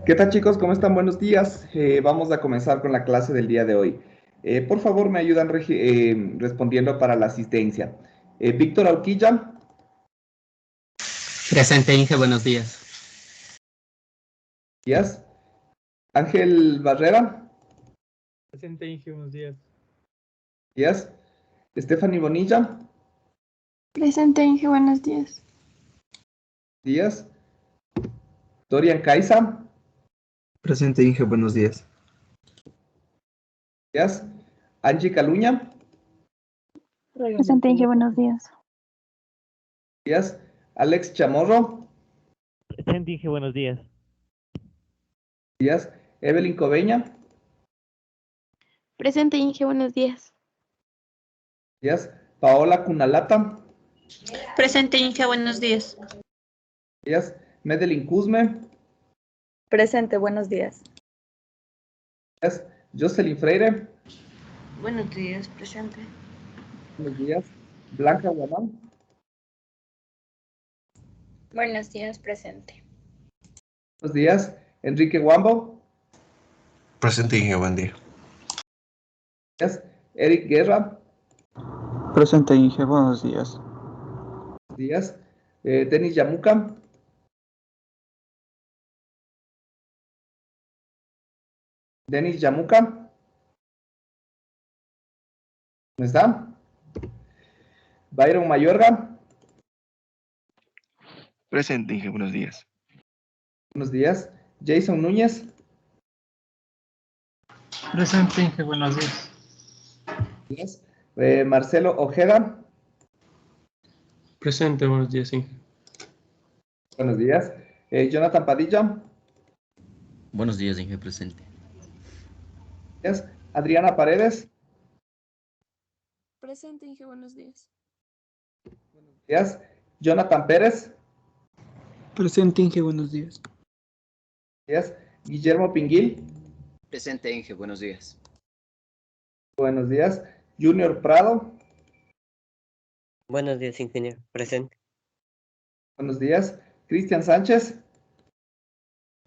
¿Qué tal chicos? ¿Cómo están? Buenos días. Vamos a comenzar con la clase del día de hoy. Por favor, me ayudan respondiendo para la asistencia. Víctor Auquilla, Presente, Inge, buenos días. días. Ángel Barrera, Presente, Inge, buenos días. días. Stephanie Bonilla, Presente, Inge, buenos días. días. Dorian Caiza, Presente, Inge, buenos días. días. Angie Caluña, Presente, Inge, buenos días. días. Alex Chamorro, Presente, Inge, buenos días. días. Evelyn Coveña, Presente, Inge, buenos días. días. Paola Cunalata, Presente, Inge, buenos días. días. Medelin Cusme, Presente, buenos días. días. Jocelyn Freire, Buenos días, presente. buenos días. Blanca Guamán, Buenos días, presente. buenos días. Enrique Guambo, Presente, Inge, buen día. días. Eric Guerra, Presente, Inge, buenos días. buenos días. Denis Yamuca, Denis Yamuca, ¿no está? Byron Mayorga, Presente, Inge, buenos días. buenos días. Jason Núñez, Presente, Inge, buenos días. días. Marcelo Ojeda, Presente, buenos días, Inge. buenos días. Jonathan Padilla, Buenos días, Inge, presente. días. Adriana Paredes, Presente, Inge, buenos días. días. Jonathan Pérez, Presente, Inge, buenos días. días. Guillermo Pinguil, Presente, Inge, buenos días. buenos días. Junior Prado, Buenos días, ingeniero. Presente. buenos días. Cristian Sánchez,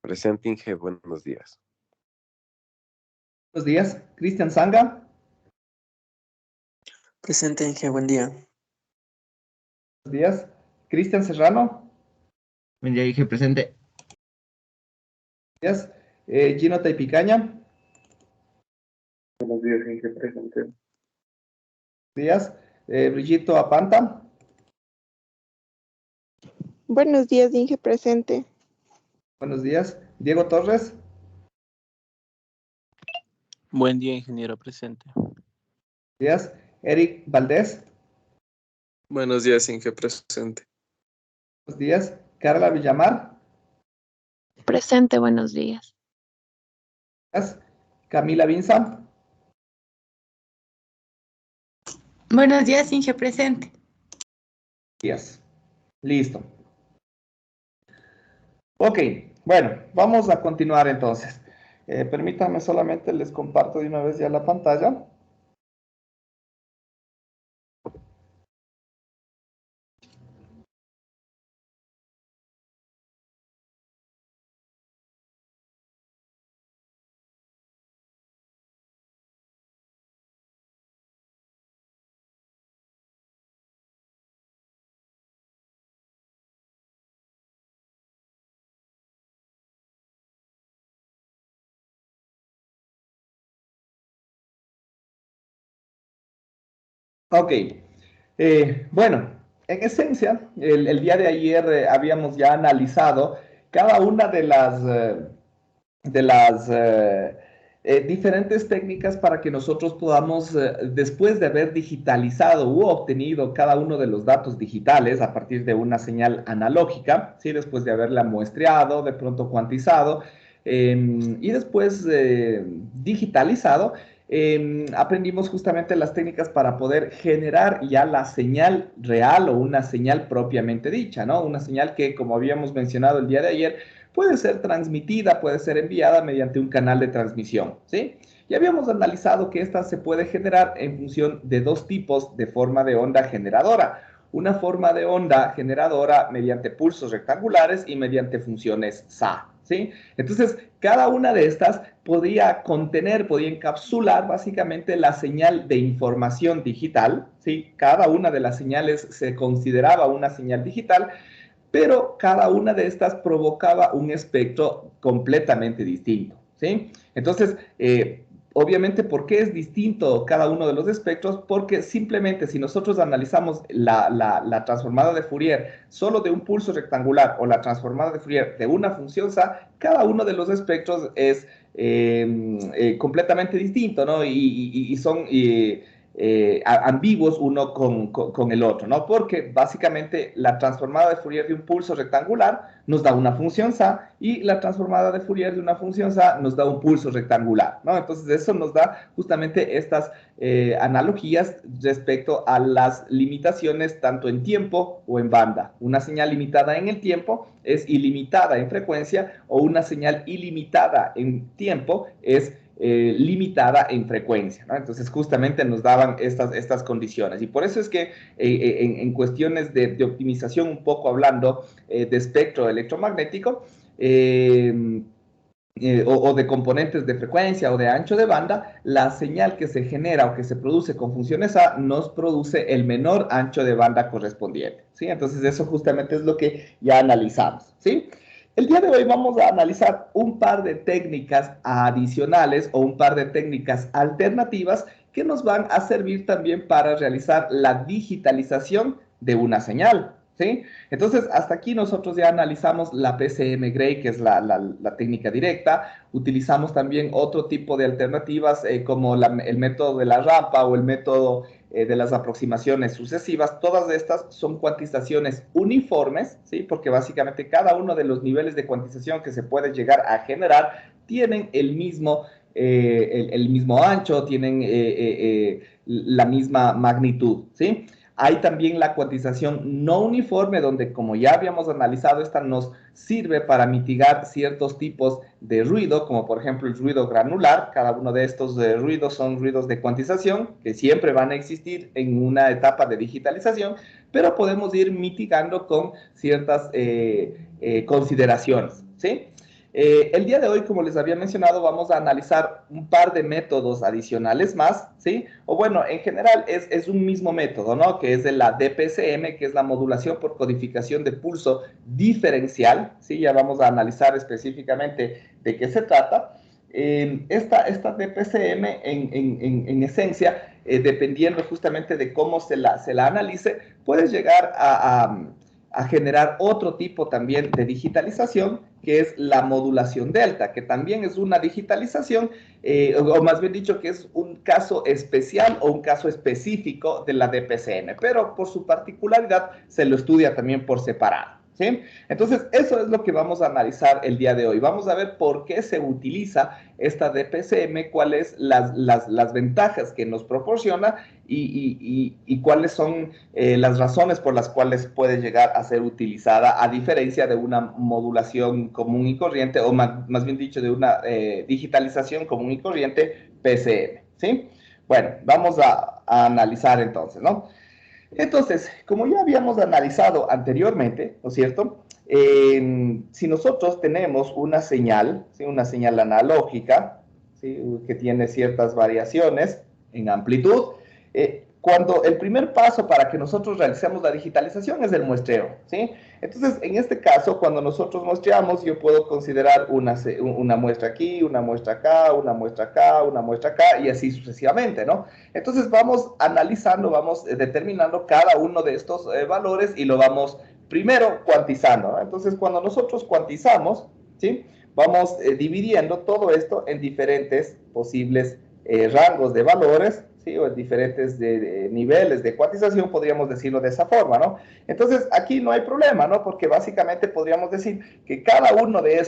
Presente, Inge, buenos días. buenos días. Cristian Sanga, Presente, Inge. Buen día. buenos días. Cristian Serrano, Buen día, Inge, presente. buenos días. Gino Taipicaña, Buenos días, Inge, presente. buenos días. Brigito Apanta, Buenos días, Inge, presente. buenos días. Diego Torres, Buen día, ingeniero, presente. buenos días. Eric Valdés, Buenos días, Inge, presente. buenos días. Carla Villamar, Presente, buenos días. buenos días. Camila Vinza, Buenos días, Inge, presente. días. Listo. Ok, bueno, vamos a continuar entonces. Permítanme solamente les comparto de una vez ya la pantalla. Ok, bueno, en esencia, el día de ayer habíamos ya analizado cada una de las diferentes técnicas para que nosotros podamos, después de haber digitalizado u obtenido cada uno de los datos digitales a partir de una señal analógica, ¿sí? Después de haberla muestreado, de pronto cuantizado y después digitalizado, aprendimos justamente las técnicas para poder generar ya la señal real o una señal propiamente dicha, ¿no? Una señal que, como habíamos mencionado el día de ayer, puede ser transmitida, puede ser enviada mediante un canal de transmisión, ¿sí? Y habíamos analizado que esta se puede generar en función de dos tipos de forma de onda generadora. Una forma de onda generadora mediante pulsos rectangulares y mediante funciones SA, ¿sí? Entonces, cada una de estas podía contener, podía encapsular básicamente la señal de información digital, ¿sí? Cada una de las señales se consideraba una señal digital, pero cada una de estas provocaba un espectro completamente distinto, ¿sí? Entonces, obviamente, ¿por qué es distinto cada uno de los espectros? Porque simplemente si nosotros analizamos la transformada de Fourier solo de un pulso rectangular o la transformada de Fourier de una función SA, cada uno de los espectros es completamente distinto, ¿no? Y son ambiguos uno con el otro, ¿no? Porque básicamente la transformada de Fourier de un pulso rectangular nos da una función SA y la transformada de Fourier de una función SA nos da un pulso rectangular, ¿no? Entonces eso nos da justamente estas analogías respecto a las limitaciones tanto en tiempo o en banda. Una señal limitada en el tiempo es ilimitada en frecuencia, o una señal ilimitada en tiempo es limitada en frecuencia, ¿no? Entonces justamente nos daban estas condiciones, y por eso es que en cuestiones de optimización, un poco hablando de espectro electromagnético, o de componentes de frecuencia o de ancho de banda, la señal que se genera o que se produce con funciones A nos produce el menor ancho de banda correspondiente, ¿sí? Entonces eso justamente es lo que ya analizamos, ¿sí? El día de hoy vamos a analizar un par de técnicas adicionales o un par de técnicas alternativas que nos van a servir también para realizar la digitalización de una señal, ¿sí? Entonces, hasta aquí nosotros ya analizamos la PCM Gray, que es la técnica directa. Utilizamos también otro tipo de alternativas como el método de la rampa o el método de las aproximaciones sucesivas. Todas estas son cuantizaciones uniformes, ¿sí? Porque básicamente cada uno de los niveles de cuantización que se puede llegar a generar tienen el mismo ancho, tienen la misma magnitud, ¿sí? Hay también la cuantización no uniforme, donde, como ya habíamos analizado, esta nos sirve para mitigar ciertos tipos de ruido, como por ejemplo el ruido granular. Cada uno de estos ruidos son ruidos de cuantización que siempre van a existir en una etapa de digitalización, pero podemos ir mitigando con ciertas consideraciones, ¿sí? El día de hoy, como les había mencionado, vamos a analizar un par de métodos adicionales más, ¿sí? O bueno, en general es un mismo método, ¿no? Que es de la DPCM, que es la modulación por codificación de pulso diferencial, ¿sí? Ya vamos a analizar específicamente de qué se trata. Esta DPCM, en esencia, dependiendo justamente de cómo se la analice, puede llegar a generar otro tipo también de digitalización, que es la modulación delta, que también es una digitalización, o más bien dicho, que es un caso especial o un caso específico de la DPCM, pero por su particularidad se lo estudia también por separado, ¿sí? Entonces, eso es lo que vamos a analizar el día de hoy. Vamos a ver por qué se utiliza esta DPCM, cuáles las ventajas que nos proporciona y cuáles son las razones por las cuales puede llegar a ser utilizada, a diferencia de una modulación común y corriente, o más bien dicho, de una digitalización común y corriente PCM, ¿sí? Bueno, vamos a analizar entonces, ¿no? Entonces, como ya habíamos analizado anteriormente, ¿no es cierto? Si nosotros tenemos una señal, ¿sí? Una señal analógica, ¿sí? Que tiene ciertas variaciones en amplitud, cuando el primer paso para que nosotros realicemos la digitalización es el muestreo, ¿sí? Entonces, en este caso, cuando nosotros muestreamos, yo puedo considerar una muestra aquí, una muestra acá, una muestra acá, una muestra acá, y así sucesivamente, ¿no? Entonces, vamos analizando, vamos determinando cada uno de estos valores y lo vamos primero cuantizando, ¿no? Entonces, cuando nosotros cuantizamos, ¿sí? Vamos dividiendo todo esto en diferentes posibles rangos de valores, ¿sí? O en diferentes niveles de cuantización, podríamos decirlo de esa forma, ¿no? Entonces, aquí no hay problema, ¿no? Porque básicamente podríamos decir que cada uno de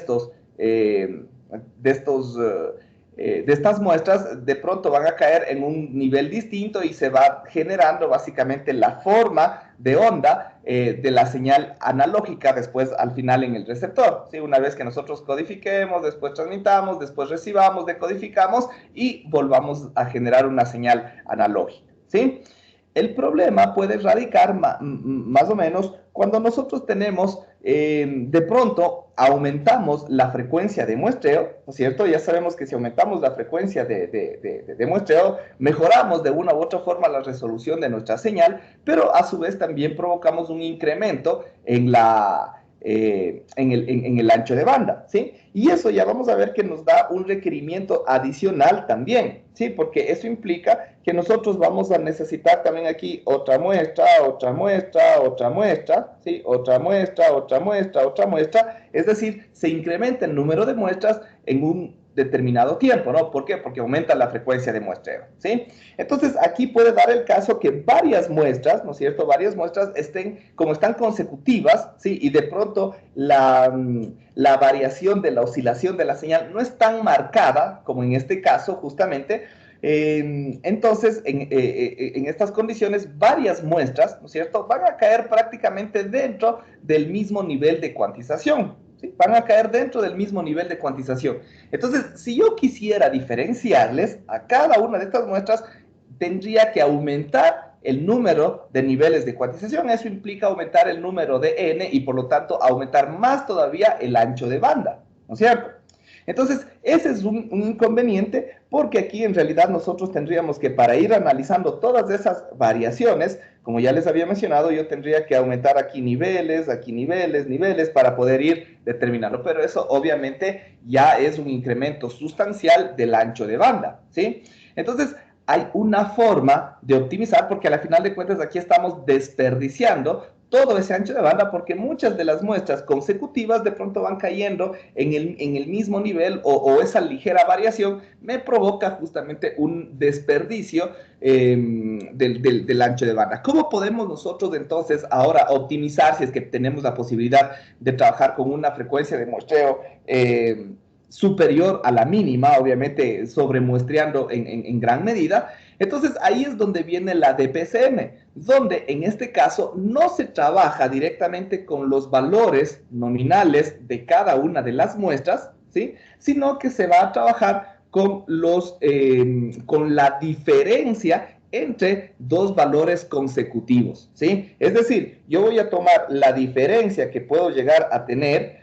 estas muestras de pronto van a caer en un nivel distinto y se va generando básicamente la forma de onda de la señal analógica después al final en el receptor, ¿sí? Una vez que nosotros codifiquemos, después transmitamos, después recibamos, decodificamos y volvamos a generar una señal analógica, ¿sí? el problema puede radicar más o menos cuando nosotros tenemos, de pronto, aumentamos la frecuencia de muestreo, ¿no es cierto? Ya sabemos que si aumentamos la frecuencia de muestreo, mejoramos de una u otra forma la resolución de nuestra señal, pero a su vez también provocamos un incremento en el ancho de banda, ¿sí? Y eso ya vamos a ver que nos da un requerimiento adicional también, ¿sí? Porque eso implica que nosotros vamos a necesitar también aquí otra muestra, otra muestra, otra muestra, ¿sí? Otra muestra, otra muestra, otra muestra. Es decir, se incrementa el número de muestras en un determinado tiempo, ¿no? ¿Por qué? Porque aumenta la frecuencia de muestreo, ¿sí? Entonces, aquí puede dar el caso que varias muestras, ¿no es cierto? Varias muestras como están consecutivas, ¿sí? Y de pronto la variación de la oscilación de la señal no es tan marcada como en este caso, justamente. Entonces, en estas condiciones, varias muestras, ¿no es cierto?, van a caer prácticamente dentro del mismo nivel de cuantización, ¿sí? Van a caer dentro del mismo nivel de cuantización. Entonces, si yo quisiera diferenciarles a cada una de estas muestras, tendría que aumentar el número de niveles de cuantización. Eso implica aumentar el número de n y, por lo tanto, aumentar más todavía el ancho de banda, ¿no es cierto? Entonces, ese es un inconveniente, porque aquí en realidad nosotros tendríamos que, para ir analizando todas esas variaciones, como ya les había mencionado, yo tendría que aumentar aquí niveles, niveles, para poder ir determinando. Pero eso obviamente ya es un incremento sustancial del ancho de banda, ¿sí? Entonces, hay una forma de optimizar, porque al final de cuentas aquí estamos desperdiciando todo ese ancho de banda, porque muchas de las muestras consecutivas de pronto van cayendo en el mismo nivel, o esa ligera variación me provoca justamente un desperdicio del ancho de banda. ¿Cómo podemos nosotros entonces ahora optimizar, si es que tenemos la posibilidad de trabajar con una frecuencia de muestreo superior a la mínima, obviamente sobremuestreando en gran medida? Entonces ahí es donde viene la DPCM, donde en este caso no se trabaja directamente con los valores nominales de cada una de las muestras, ¿sí?, sino que se va a trabajar con la diferencia entre dos valores consecutivos, ¿sí? Es decir, yo voy a tomar la diferencia que puedo llegar a tener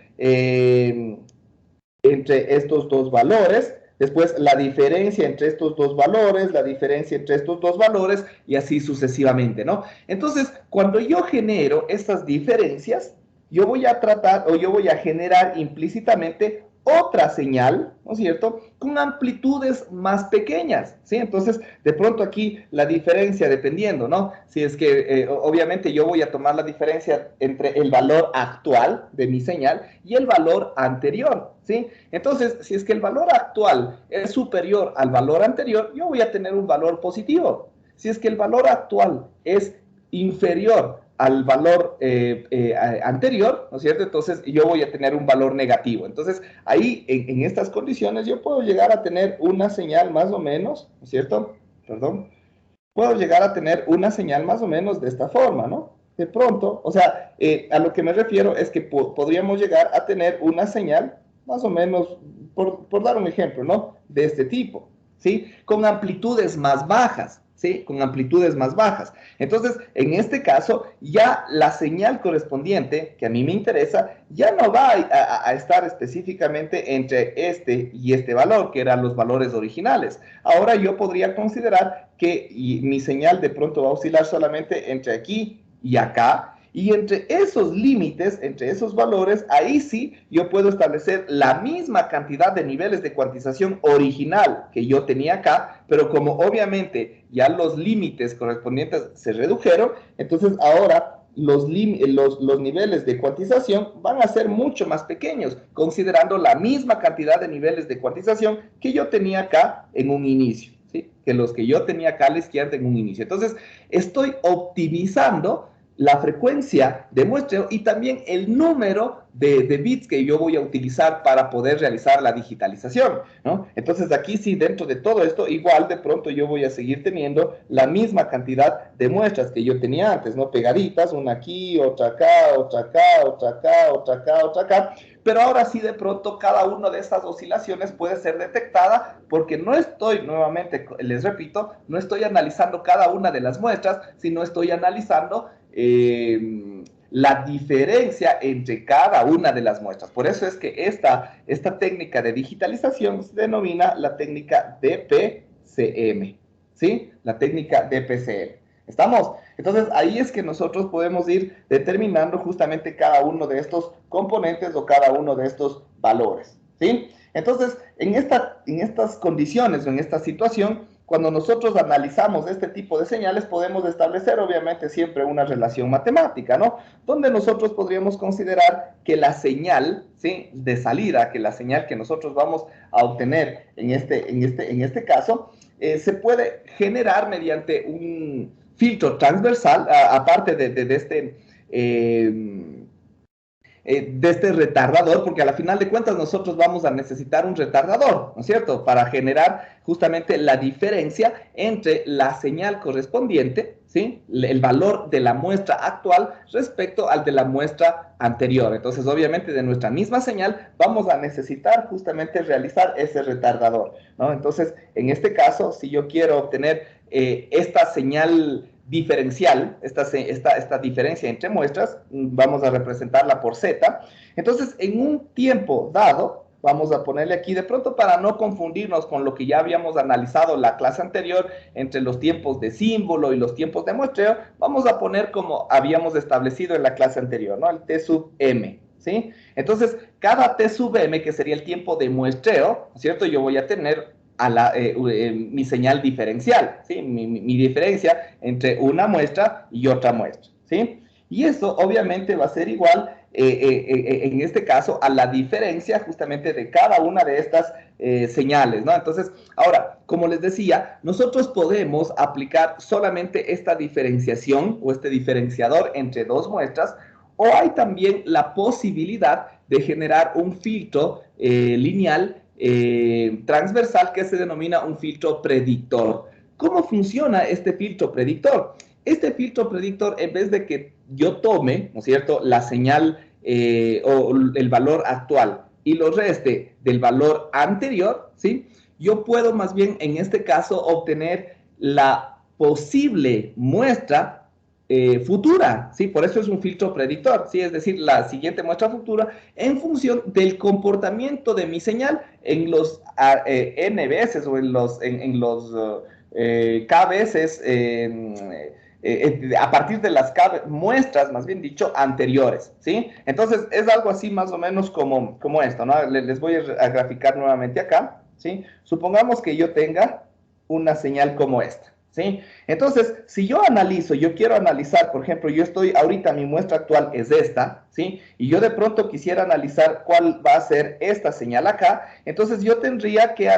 entre estos dos valores, después la diferencia entre estos dos valores, la diferencia entre estos dos valores, y así sucesivamente, ¿no? Entonces, cuando yo genero estas diferencias, yo voy a tratar, o yo voy a generar implícitamente otra señal, ¿no es cierto?, con amplitudes más pequeñas, ¿sí? Entonces, de pronto aquí la diferencia, dependiendo, ¿no? Si es que, obviamente, yo voy a tomar la diferencia entre el valor actual de mi señal y el valor anterior, ¿sí? Entonces, si es que el valor actual es superior al valor anterior, yo voy a tener un valor positivo. Si es que el valor actual es inferior al valor anterior, ¿no es cierto?, entonces yo voy a tener un valor negativo. Entonces, ahí, en estas condiciones, yo puedo llegar a tener una señal más o menos, ¿no es cierto?, perdón, puedo llegar a tener una señal más o menos de esta forma, ¿no? De pronto, o sea, a lo que me refiero es que podríamos llegar a tener una señal más o menos, por dar un ejemplo, ¿no?, de este tipo, ¿sí?, con amplitudes más bajas, ¿sí?, con amplitudes más bajas. Entonces, en este caso, ya la señal correspondiente, que a mí me interesa, ya no va a estar específicamente entre este y este valor, que eran los valores originales. Ahora yo podría considerar que mi señal de pronto va a oscilar solamente entre aquí y acá, y entre esos límites, entre esos valores, ahí sí yo puedo establecer la misma cantidad de niveles de cuantización original que yo tenía acá, pero como obviamente ya los límites correspondientes se redujeron, entonces ahora los niveles de cuantización van a ser mucho más pequeños, considerando la misma cantidad de niveles de cuantización que yo tenía acá en un inicio, ¿sí?, que los que yo tenía acá a la izquierda en un inicio. Entonces, estoy optimizando la frecuencia de muestreo y también el número de bits que yo voy a utilizar para poder realizar la digitalización, ¿no? Entonces, aquí sí, dentro de todo esto, igual de pronto yo voy a seguir teniendo la misma cantidad de muestras que yo tenía antes, ¿no?, pegaditas, una aquí, otra acá, otra acá, otra acá, otra acá, otra acá, pero ahora sí de pronto cada una de estas oscilaciones puede ser detectada porque no estoy, nuevamente les repito, no estoy analizando cada una de las muestras, sino estoy analizando la diferencia entre cada una de las muestras. Por eso es que esta técnica de digitalización se denomina la técnica DPCM, ¿sí? La técnica DPCM. ¿Estamos? Entonces, ahí es que nosotros podemos ir determinando justamente cada uno de estos componentes o cada uno de estos valores, ¿sí? Entonces, en estas condiciones o en esta situación, cuando nosotros analizamos este tipo de señales, podemos establecer, obviamente, siempre una relación matemática, ¿no? Donde nosotros podríamos considerar que la señal, ¿sí?, de salida, que la señal que nosotros vamos a obtener en este caso, se puede generar mediante un filtro transversal, aparte de este retardador, porque a la final de cuentas nosotros vamos a necesitar un retardador, ¿no es cierto?, para generar justamente la diferencia entre la señal correspondiente, ¿sí?, el valor de la muestra actual respecto al de la muestra anterior. Entonces, obviamente, de nuestra misma señal vamos a necesitar justamente realizar ese retardador, ¿no? Entonces, en este caso, si yo quiero obtener esta señal diferencial, esta diferencia entre muestras, vamos a representarla por Z. Entonces, en un tiempo dado, vamos a ponerle aquí de pronto para no confundirnos con lo que ya habíamos analizado la clase anterior entre los tiempos de símbolo y los tiempos de muestreo, vamos a poner como habíamos establecido en la clase anterior, ¿no? El T sub M, ¿sí? Entonces, cada T sub M, que sería el tiempo de muestreo, ¿no es cierto? Yo voy a tener mi señal diferencial, ¿sí? Mi diferencia entre una muestra y otra muestra, ¿sí? Y eso obviamente va a ser igual, en este caso, a la diferencia justamente de cada una de estas señales, ¿no? Entonces, ahora, como les decía, nosotros podemos aplicar solamente esta diferenciación o este diferenciador entre dos muestras, o hay también la posibilidad de generar un filtro lineal transversal que se denomina un filtro predictor. ¿Cómo funciona este filtro predictor? Este filtro predictor, en vez de que yo tome, ¿no es cierto?, la señal o el valor actual y lo reste del valor anterior, ¿sí?, yo puedo más bien en este caso obtener la posible muestra futura, ¿sí? Por eso es un filtro predictor, ¿sí? Es decir, la siguiente muestra futura en función del comportamiento de mi señal en los n veces o en los k veces, a partir de las muestras, más bien dicho, anteriores, ¿sí? Entonces, es algo así más o menos como esto, ¿no? Les voy a graficar nuevamente acá, ¿sí? Supongamos que yo tenga una señal como esta, ¿sí? Entonces, si yo quiero analizar, por ejemplo, ahorita mi muestra actual es esta, ¿sí? Y yo de pronto quisiera analizar cuál va a ser esta señal acá, entonces yo tendría que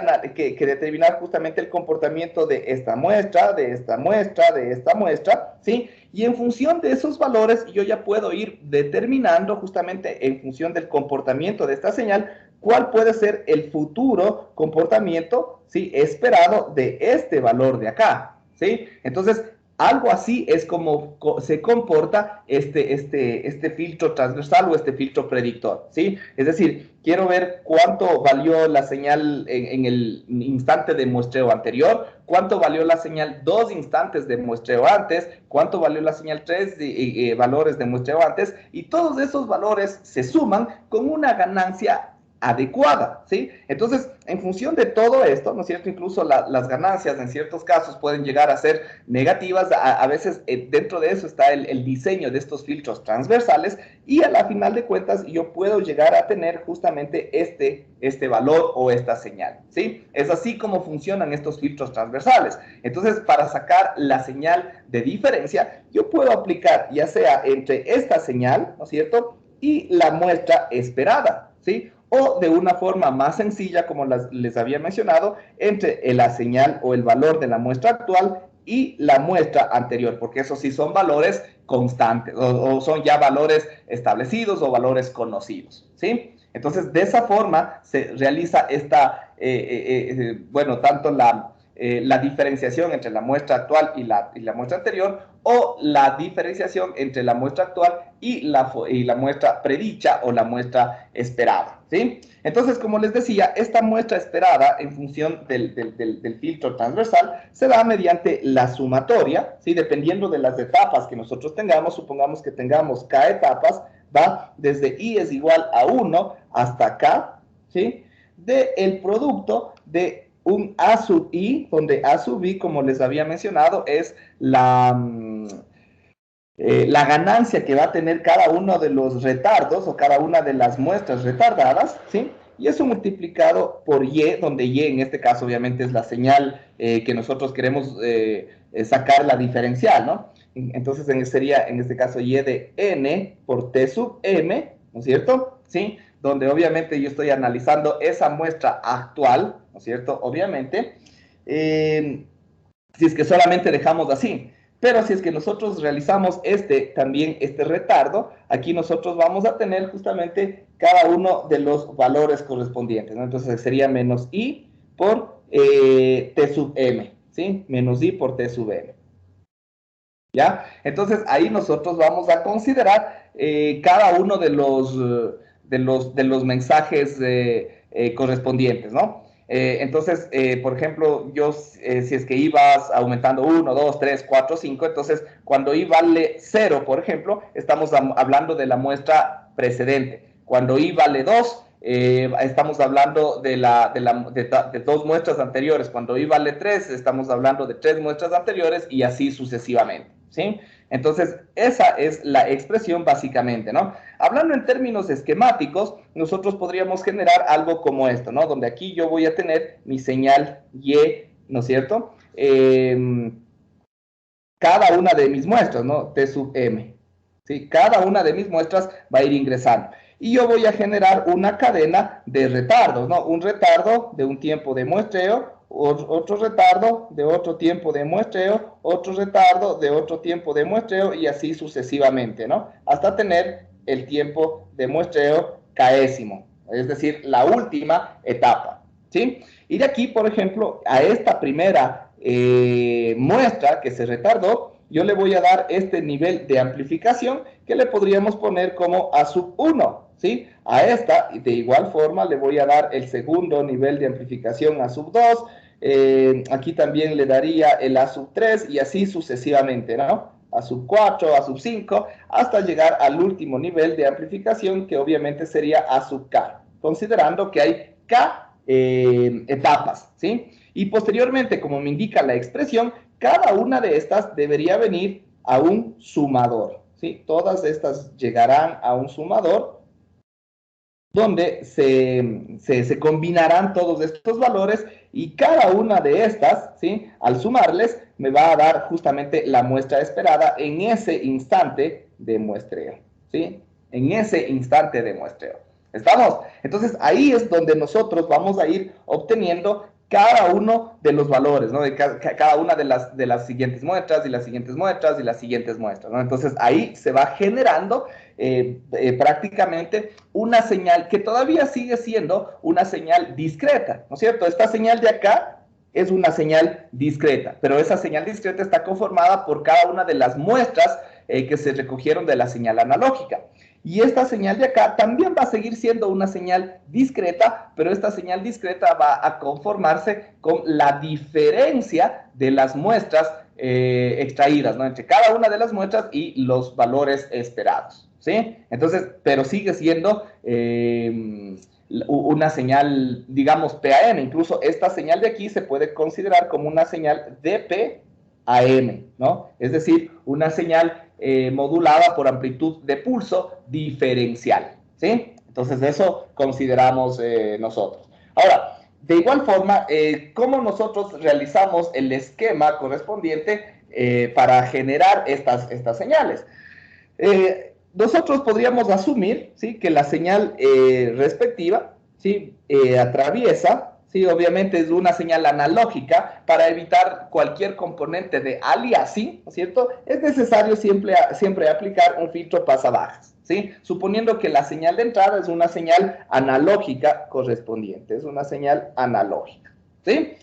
determinar justamente el comportamiento de esta muestra, de esta muestra, de esta muestra, ¿sí? Y en función de esos valores, yo ya puedo ir determinando justamente en función del comportamiento de esta señal, cuál puede ser el futuro comportamiento, ¿sí?, esperado de este valor de acá, ¿sí? Entonces, algo así es como se comporta este filtro transversal o este filtro predictor, ¿sí? Es decir, quiero ver cuánto valió la señal en el instante de muestreo anterior, cuánto valió la señal 2 instantes de muestreo antes, cuánto valió la señal 3 valores de muestreo antes, y todos esos valores se suman con una ganancia adecuada, ¿sí? Entonces, en función de todo esto, ¿no es cierto?, incluso las ganancias en ciertos casos pueden llegar a ser negativas, a veces dentro de eso está el diseño de estos filtros transversales, y a la final de cuentas yo puedo llegar a tener justamente este valor o esta señal, ¿sí? Es así como funcionan estos filtros transversales. Entonces, para sacar la señal de diferencia, yo puedo aplicar ya sea entre esta señal, ¿no es cierto?, y la muestra esperada, ¿sí?, o de una forma más sencilla, como les había mencionado, entre la señal o el valor de la muestra actual y la muestra anterior, porque esos sí son valores constantes, o son ya valores establecidos o valores conocidos, ¿sí? Entonces, de esa forma se realiza tanto la diferenciación entre la muestra actual y la muestra anterior, o la diferenciación entre la muestra actual y la muestra predicha o la muestra esperada, ¿sí? Entonces, como les decía, esta muestra esperada en función del filtro transversal se da mediante la sumatoria, ¿sí? Dependiendo de las etapas que nosotros tengamos, supongamos que tengamos K etapas, va desde I es igual a 1 hasta K, ¿sí? Del producto de un A sub I, donde A sub I, como les había mencionado, es la ganancia que va a tener cada uno de los retardos o cada una de las muestras retardadas, ¿sí? Y eso multiplicado por Y, donde Y en este caso obviamente es la señal que nosotros queremos sacar la diferencial, ¿no? Entonces sería en este caso Y de N por T sub M, ¿no es cierto? ¿Sí? Donde obviamente yo estoy analizando esa muestra actual, ¿no es cierto? Obviamente, si es que solamente dejamos así. Pero si es que nosotros realizamos también este retardo, aquí nosotros vamos a tener justamente cada uno de los valores correspondientes, ¿no? Entonces sería menos I por T sub M, ¿sí? Menos I por T sub M. ¿Ya? Entonces ahí nosotros vamos a considerar cada uno de los mensajes correspondientes, ¿no? Entonces, por ejemplo, si es que I vas aumentando 1, 2, 3, 4, 5, entonces cuando I vale 0, por ejemplo, estamos hablando de la muestra precedente. Cuando I vale 2, estamos hablando de dos muestras anteriores. Cuando I vale 3, estamos hablando de 3 muestras anteriores y así sucesivamente, ¿sí? Entonces, esa es la expresión básicamente, ¿no? Hablando en términos esquemáticos, nosotros podríamos generar algo como esto, ¿no? Donde aquí yo voy a tener mi señal Y, ¿no es cierto? Cada una de mis muestras, ¿no? T sub M, ¿sí? Cada una de mis muestras va a ir ingresando. Y yo voy a generar una cadena de retardos, ¿no? Un retardo de un tiempo de muestreo, otro retardo de otro tiempo de muestreo, otro retardo de otro tiempo de muestreo y así sucesivamente, ¿no? Hasta tener el tiempo de muestreo késimo, es decir, la última etapa, ¿sí? Y de aquí, por ejemplo, a esta primera muestra que se retardó, yo le voy a dar este nivel de amplificación que le podríamos poner como A sub 1, ¿sí? A esta, de igual forma, le voy a dar el segundo nivel de amplificación A sub 2, aquí también le daría el A sub 3 y así sucesivamente, ¿no? A sub 4, A sub 5, hasta llegar al último nivel de amplificación que obviamente sería A sub K, considerando que hay K etapas, ¿sí? Y posteriormente, como me indica la expresión, cada una de estas debería venir a un sumador, ¿sí? Todas estas llegarán a un sumador donde se combinarán todos estos valores y cada una de estas, ¿sí? Al sumarles, me va a dar justamente la muestra esperada en ese instante de muestreo, ¿sí? En ese instante de muestreo. ¿Estamos? Entonces, ahí es donde nosotros vamos a ir obteniendo cada uno de los valores, ¿no? De cada una de las siguientes muestras y las siguientes muestras y las siguientes muestras, ¿no? Entonces, ahí se va generando prácticamente una señal que todavía sigue siendo una señal discreta, ¿no es cierto? Esta señal de acá es una señal discreta, pero esa señal discreta está conformada por cada una de las muestras que se recogieron de la señal analógica. Y esta señal de acá también va a seguir siendo una señal discreta, pero esta señal discreta va a conformarse con la diferencia de las muestras extraídas, ¿no? Entre cada una de las muestras y los valores esperados, ¿sí? Entonces, pero sigue siendo una señal, digamos, PAM. Incluso esta señal de aquí se puede considerar como una señal DPAM, ¿no? Es decir, una señal modulada por amplitud de pulso diferencial, ¿sí? Entonces, eso consideramos nosotros. Ahora, de igual forma, ¿cómo nosotros realizamos el esquema correspondiente para generar estas señales? Nosotros podríamos asumir, ¿sí? Que la señal respectiva, ¿sí? Atraviesa, ¿sí? Obviamente es una señal analógica. Para evitar cualquier componente de aliasing, ¿no es cierto? Es necesario siempre aplicar un filtro pasabajas, ¿sí? Suponiendo que la señal de entrada es una señal analógica correspondiente, es una señal analógica, ¿sí?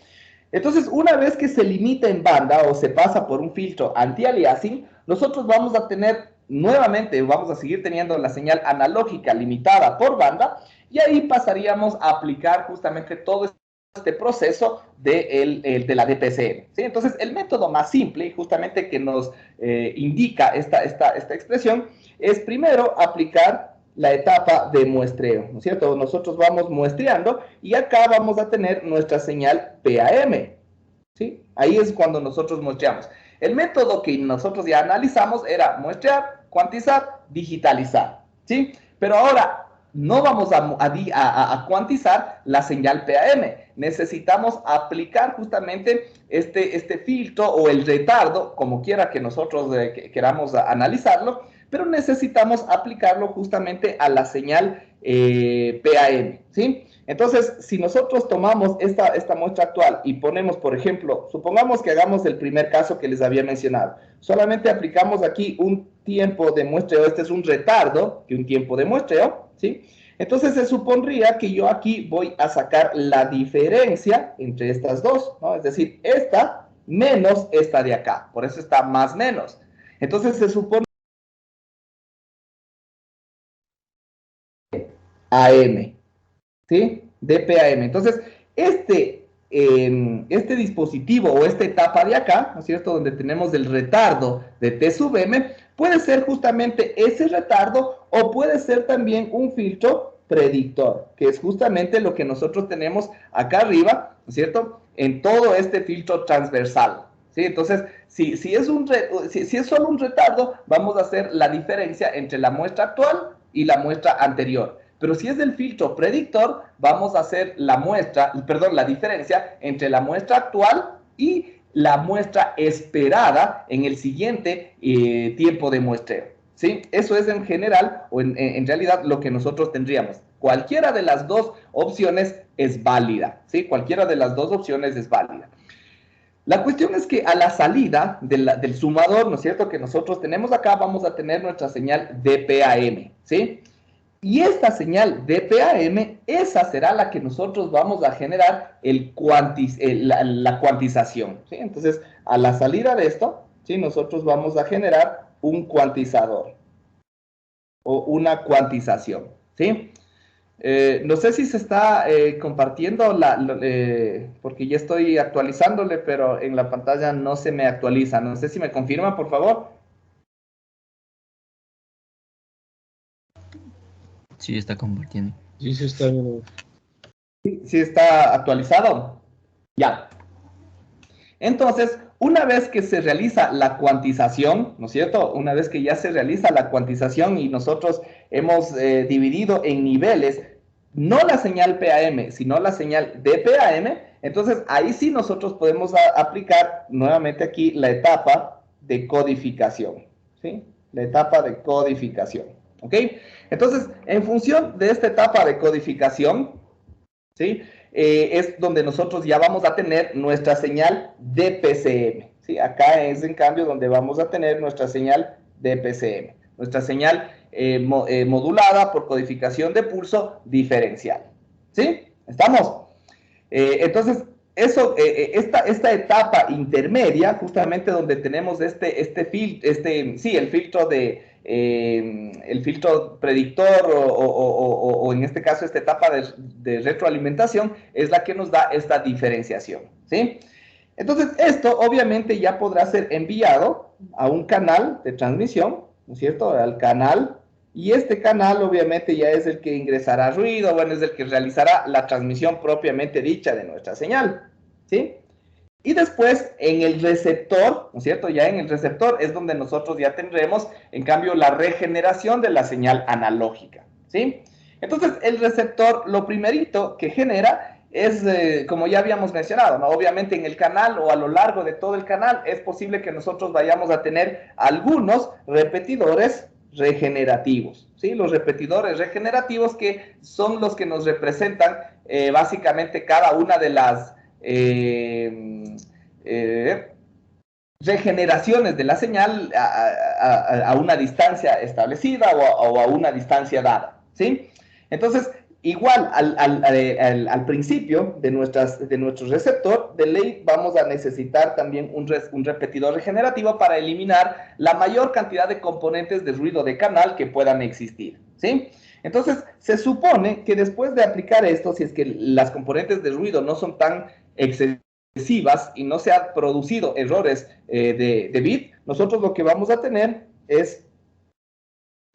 Entonces, una vez que se limita en banda o se pasa por un filtro anti-aliasing, nosotros vamos a tener nuevamente, vamos a seguir teniendo la señal analógica limitada por banda, y ahí pasaríamos a aplicar justamente todo este proceso de la DPCM, ¿sí? Entonces, el método más simple, justamente que nos indica esta expresión, es primero aplicar la etapa de muestreo, ¿no es cierto? Nosotros vamos muestreando y acá vamos a tener nuestra señal PAM, ¿sí? Ahí es cuando nosotros muestreamos. El método que nosotros ya analizamos era muestrear, cuantizar, digitalizar, ¿sí? Pero ahora no vamos a cuantizar la señal PAM. Necesitamos aplicar justamente este filtro o el retardo, como quiera que nosotros queramos analizarlo, pero necesitamos aplicarlo justamente a la señal PAM, ¿sí? Entonces, si nosotros tomamos esta muestra actual y ponemos, por ejemplo, supongamos que hagamos el primer caso que les había mencionado, solamente aplicamos aquí un tiempo de muestreo, este es un retardo que un tiempo de muestreo, ¿sí? Entonces se supondría que yo aquí voy a sacar la diferencia entre estas dos, ¿no? Es decir, esta menos esta de acá, por eso está más menos. Entonces se supone AM, ¿sí? DPAM. Entonces, este dispositivo o esta etapa de acá, ¿no es cierto?, donde tenemos el retardo de T sub M, puede ser justamente ese retardo o puede ser también un filtro predictor, que es justamente lo que nosotros tenemos acá arriba, ¿no es cierto?, en todo este filtro transversal, ¿sí? Entonces, si es solo un retardo, vamos a hacer la diferencia entre la muestra actual y la muestra anterior. Pero si es del filtro predictor, vamos a hacer la diferencia entre la muestra actual y la muestra esperada en el siguiente tiempo de muestreo, ¿sí? Eso es en general, o en realidad, lo que nosotros tendríamos. Cualquiera de las dos opciones es válida, ¿sí? Cualquiera de las dos opciones es válida. La cuestión es que a la salida del sumador, ¿no es cierto?, que nosotros tenemos acá, vamos a tener nuestra señal DPAM, ¿sí? Y esta señal DPAM, esa será la que nosotros vamos a generar la cuantización, ¿sí? Entonces, a la salida de esto, ¿sí?, nosotros vamos a generar un cuantizador o una cuantización, ¿sí? No sé si se está compartiendo, porque ya estoy actualizándole, pero en la pantalla no se me actualiza. No sé si me confirma, por favor. Sí, está compartiendo. Sí, sí está bien. Sí está actualizado. Ya. Entonces, una vez que se realiza la cuantización, ¿no es cierto? Una vez que ya se realiza la cuantización y nosotros hemos dividido en niveles, no la señal PAM, sino la señal DPAM, entonces ahí sí nosotros podemos aplicar nuevamente aquí la etapa de codificación, ¿sí? La etapa de codificación, ¿ok? Entonces, en función de esta etapa de codificación, ¿sí?, es donde nosotros ya vamos a tener nuestra señal DPCM, ¿sí? Acá es, en cambio, donde vamos a tener nuestra señal DPCM, nuestra señal modulada por codificación de pulso diferencial, ¿sí? ¿Estamos? Entonces, esta etapa intermedia, justamente donde tenemos el filtro predictor o en este caso esta etapa de retroalimentación, es la que nos da esta diferenciación, ¿sí? Entonces, esto obviamente ya podrá ser enviado a un canal de transmisión, ¿no es cierto?, al canal, y este canal obviamente ya es el que ingresará ruido, bueno, es el que realizará la transmisión propiamente dicha de nuestra señal, ¿sí? Y después en el receptor, ¿no es cierto?, ya en el receptor es donde nosotros ya tendremos, en cambio, la regeneración de la señal analógica, ¿sí? Entonces, el receptor, lo primerito que genera es, como ya habíamos mencionado, ¿no? Obviamente en el canal o a lo largo de todo el canal es posible que nosotros vayamos a tener algunos repetidores regenerativos, ¿sí? Los repetidores regenerativos que son los que nos representan básicamente cada una de las regeneraciones de la señal a una distancia establecida o a una distancia dada, ¿sí? Entonces, igual al principio de nuestro receptor, de ley vamos a necesitar también un repetidor regenerativo para eliminar la mayor cantidad de componentes de ruido de canal que puedan existir, ¿sí? Entonces, se supone que después de aplicar esto, si es que las componentes de ruido no son tan excesivas y no se han producido errores de bit, nosotros lo que vamos a tener es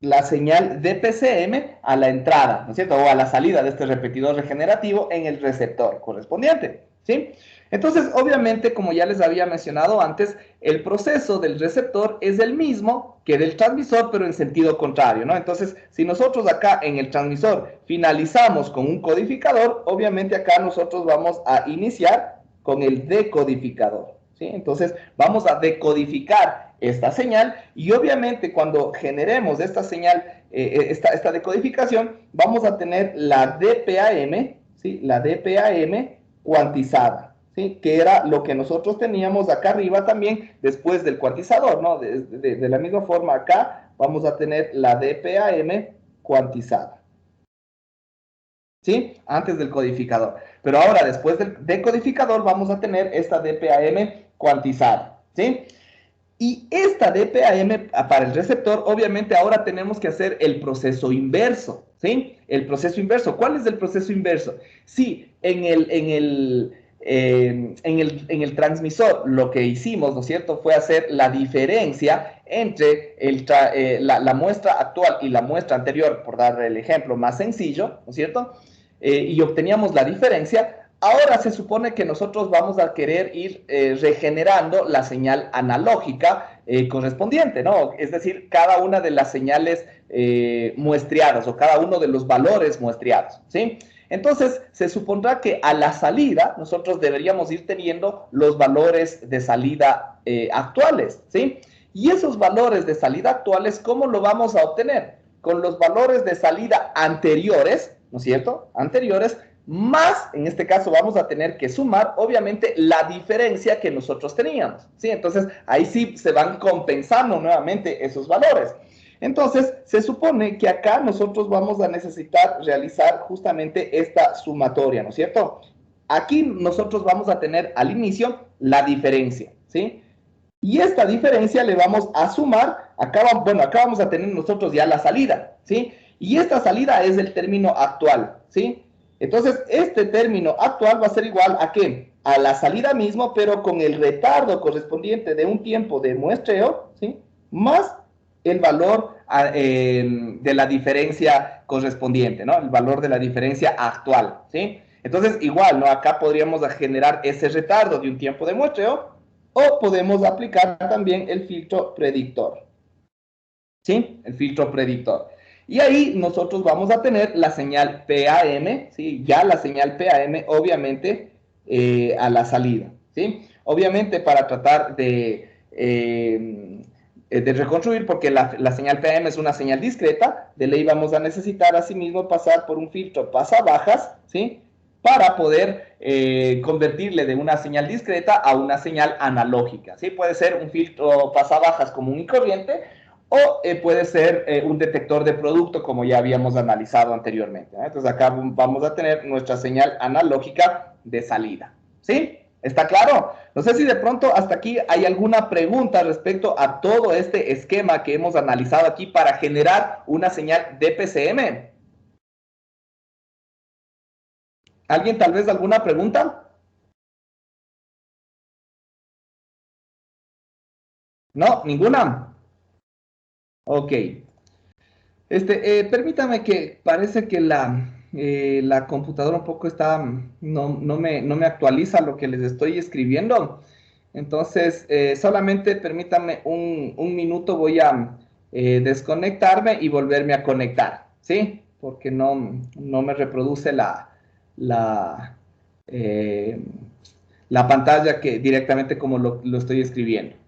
la señal de PCM a la entrada, ¿no es cierto? O a la salida de este repetidor regenerativo en el receptor correspondiente, ¿sí? Entonces, obviamente, como ya les había mencionado antes, el proceso del receptor es el mismo que del transmisor, pero en sentido contrario, ¿no? Entonces, si nosotros acá en el transmisor finalizamos con un codificador, obviamente acá nosotros vamos a iniciar con el decodificador, ¿sí? Entonces, vamos a decodificar esta señal y obviamente cuando generemos esta señal, esta decodificación, vamos a tener la DPAM, ¿sí? La DPAM cuantizada, ¿sí? Que era lo que nosotros teníamos acá arriba también después del cuantizador, ¿no? De la misma forma acá vamos a tener la DPAM cuantizada, ¿sí? Antes del codificador. Pero ahora, después del decodificador, vamos a tener esta DPAM cuantizada, ¿sí? Y esta DPAM para el receptor, obviamente ahora tenemos que hacer el proceso inverso, ¿sí? El proceso inverso. ¿Cuál es el proceso inverso? Sí, en el transmisor lo que hicimos, ¿no es cierto?, fue hacer la diferencia entre la muestra actual y la muestra anterior, por dar el ejemplo más sencillo, ¿no es cierto? Y obteníamos la diferencia. Ahora se supone que nosotros vamos a querer ir regenerando la señal analógica correspondiente, ¿no? Es decir, cada una de las señales muestreadas o cada uno de los valores muestreados, ¿sí? Entonces, se supondrá que a la salida nosotros deberíamos ir teniendo los valores de salida actuales, ¿sí? Y esos valores de salida actuales, ¿cómo lo vamos a obtener? Con los valores de salida anteriores, ¿no es cierto? Anteriores, más, en este caso, vamos a tener que sumar, obviamente, la diferencia que nosotros teníamos, ¿sí? Entonces, ahí sí se van compensando nuevamente esos valores. Entonces, se supone que acá nosotros vamos a necesitar realizar justamente esta sumatoria, ¿no es cierto? Aquí nosotros vamos a tener al inicio la diferencia, ¿sí? Y esta diferencia le vamos a sumar, acá vamos a tener nosotros ya la salida, ¿sí? Y esta salida es el término actual, ¿sí? Entonces, este término actual va a ser igual a ¿qué? A la salida mismo, pero con el retardo correspondiente de un tiempo de muestreo, ¿sí? Más el valor de la diferencia correspondiente, ¿no? El valor de la diferencia actual, ¿sí? Entonces, igual, ¿no? Acá podríamos generar ese retardo de un tiempo de muestreo o podemos aplicar también el filtro predictor, ¿sí? El filtro predictor. Y ahí nosotros vamos a tener la señal PAM, ¿sí? Ya la señal PAM, obviamente, a la salida, ¿sí? Obviamente, para tratar de reconstruir, porque la señal PAM es una señal discreta, de ley vamos a necesitar asimismo pasar por un filtro pasabajas, ¿sí? Para poder convertirle de una señal discreta a una señal analógica, ¿sí? Puede ser un filtro pasabajas común y corriente, o puede ser un detector de producto, como ya habíamos analizado anteriormente, ¿eh? Entonces acá vamos a tener nuestra señal analógica de salida, ¿sí? ¿Está claro? No sé si de pronto hasta aquí hay alguna pregunta respecto a todo este esquema que hemos analizado aquí para generar una señal DPCM. ¿Alguien tal vez alguna pregunta? ¿No? ¿Ninguna? Ok. Permítame que parece que la computadora un poco está, no me actualiza lo que les estoy escribiendo. Entonces, solamente permítame un minuto, voy a desconectarme y volverme a conectar, ¿sí? Porque no me reproduce la, eh, la pantalla que directamente como lo estoy escribiendo.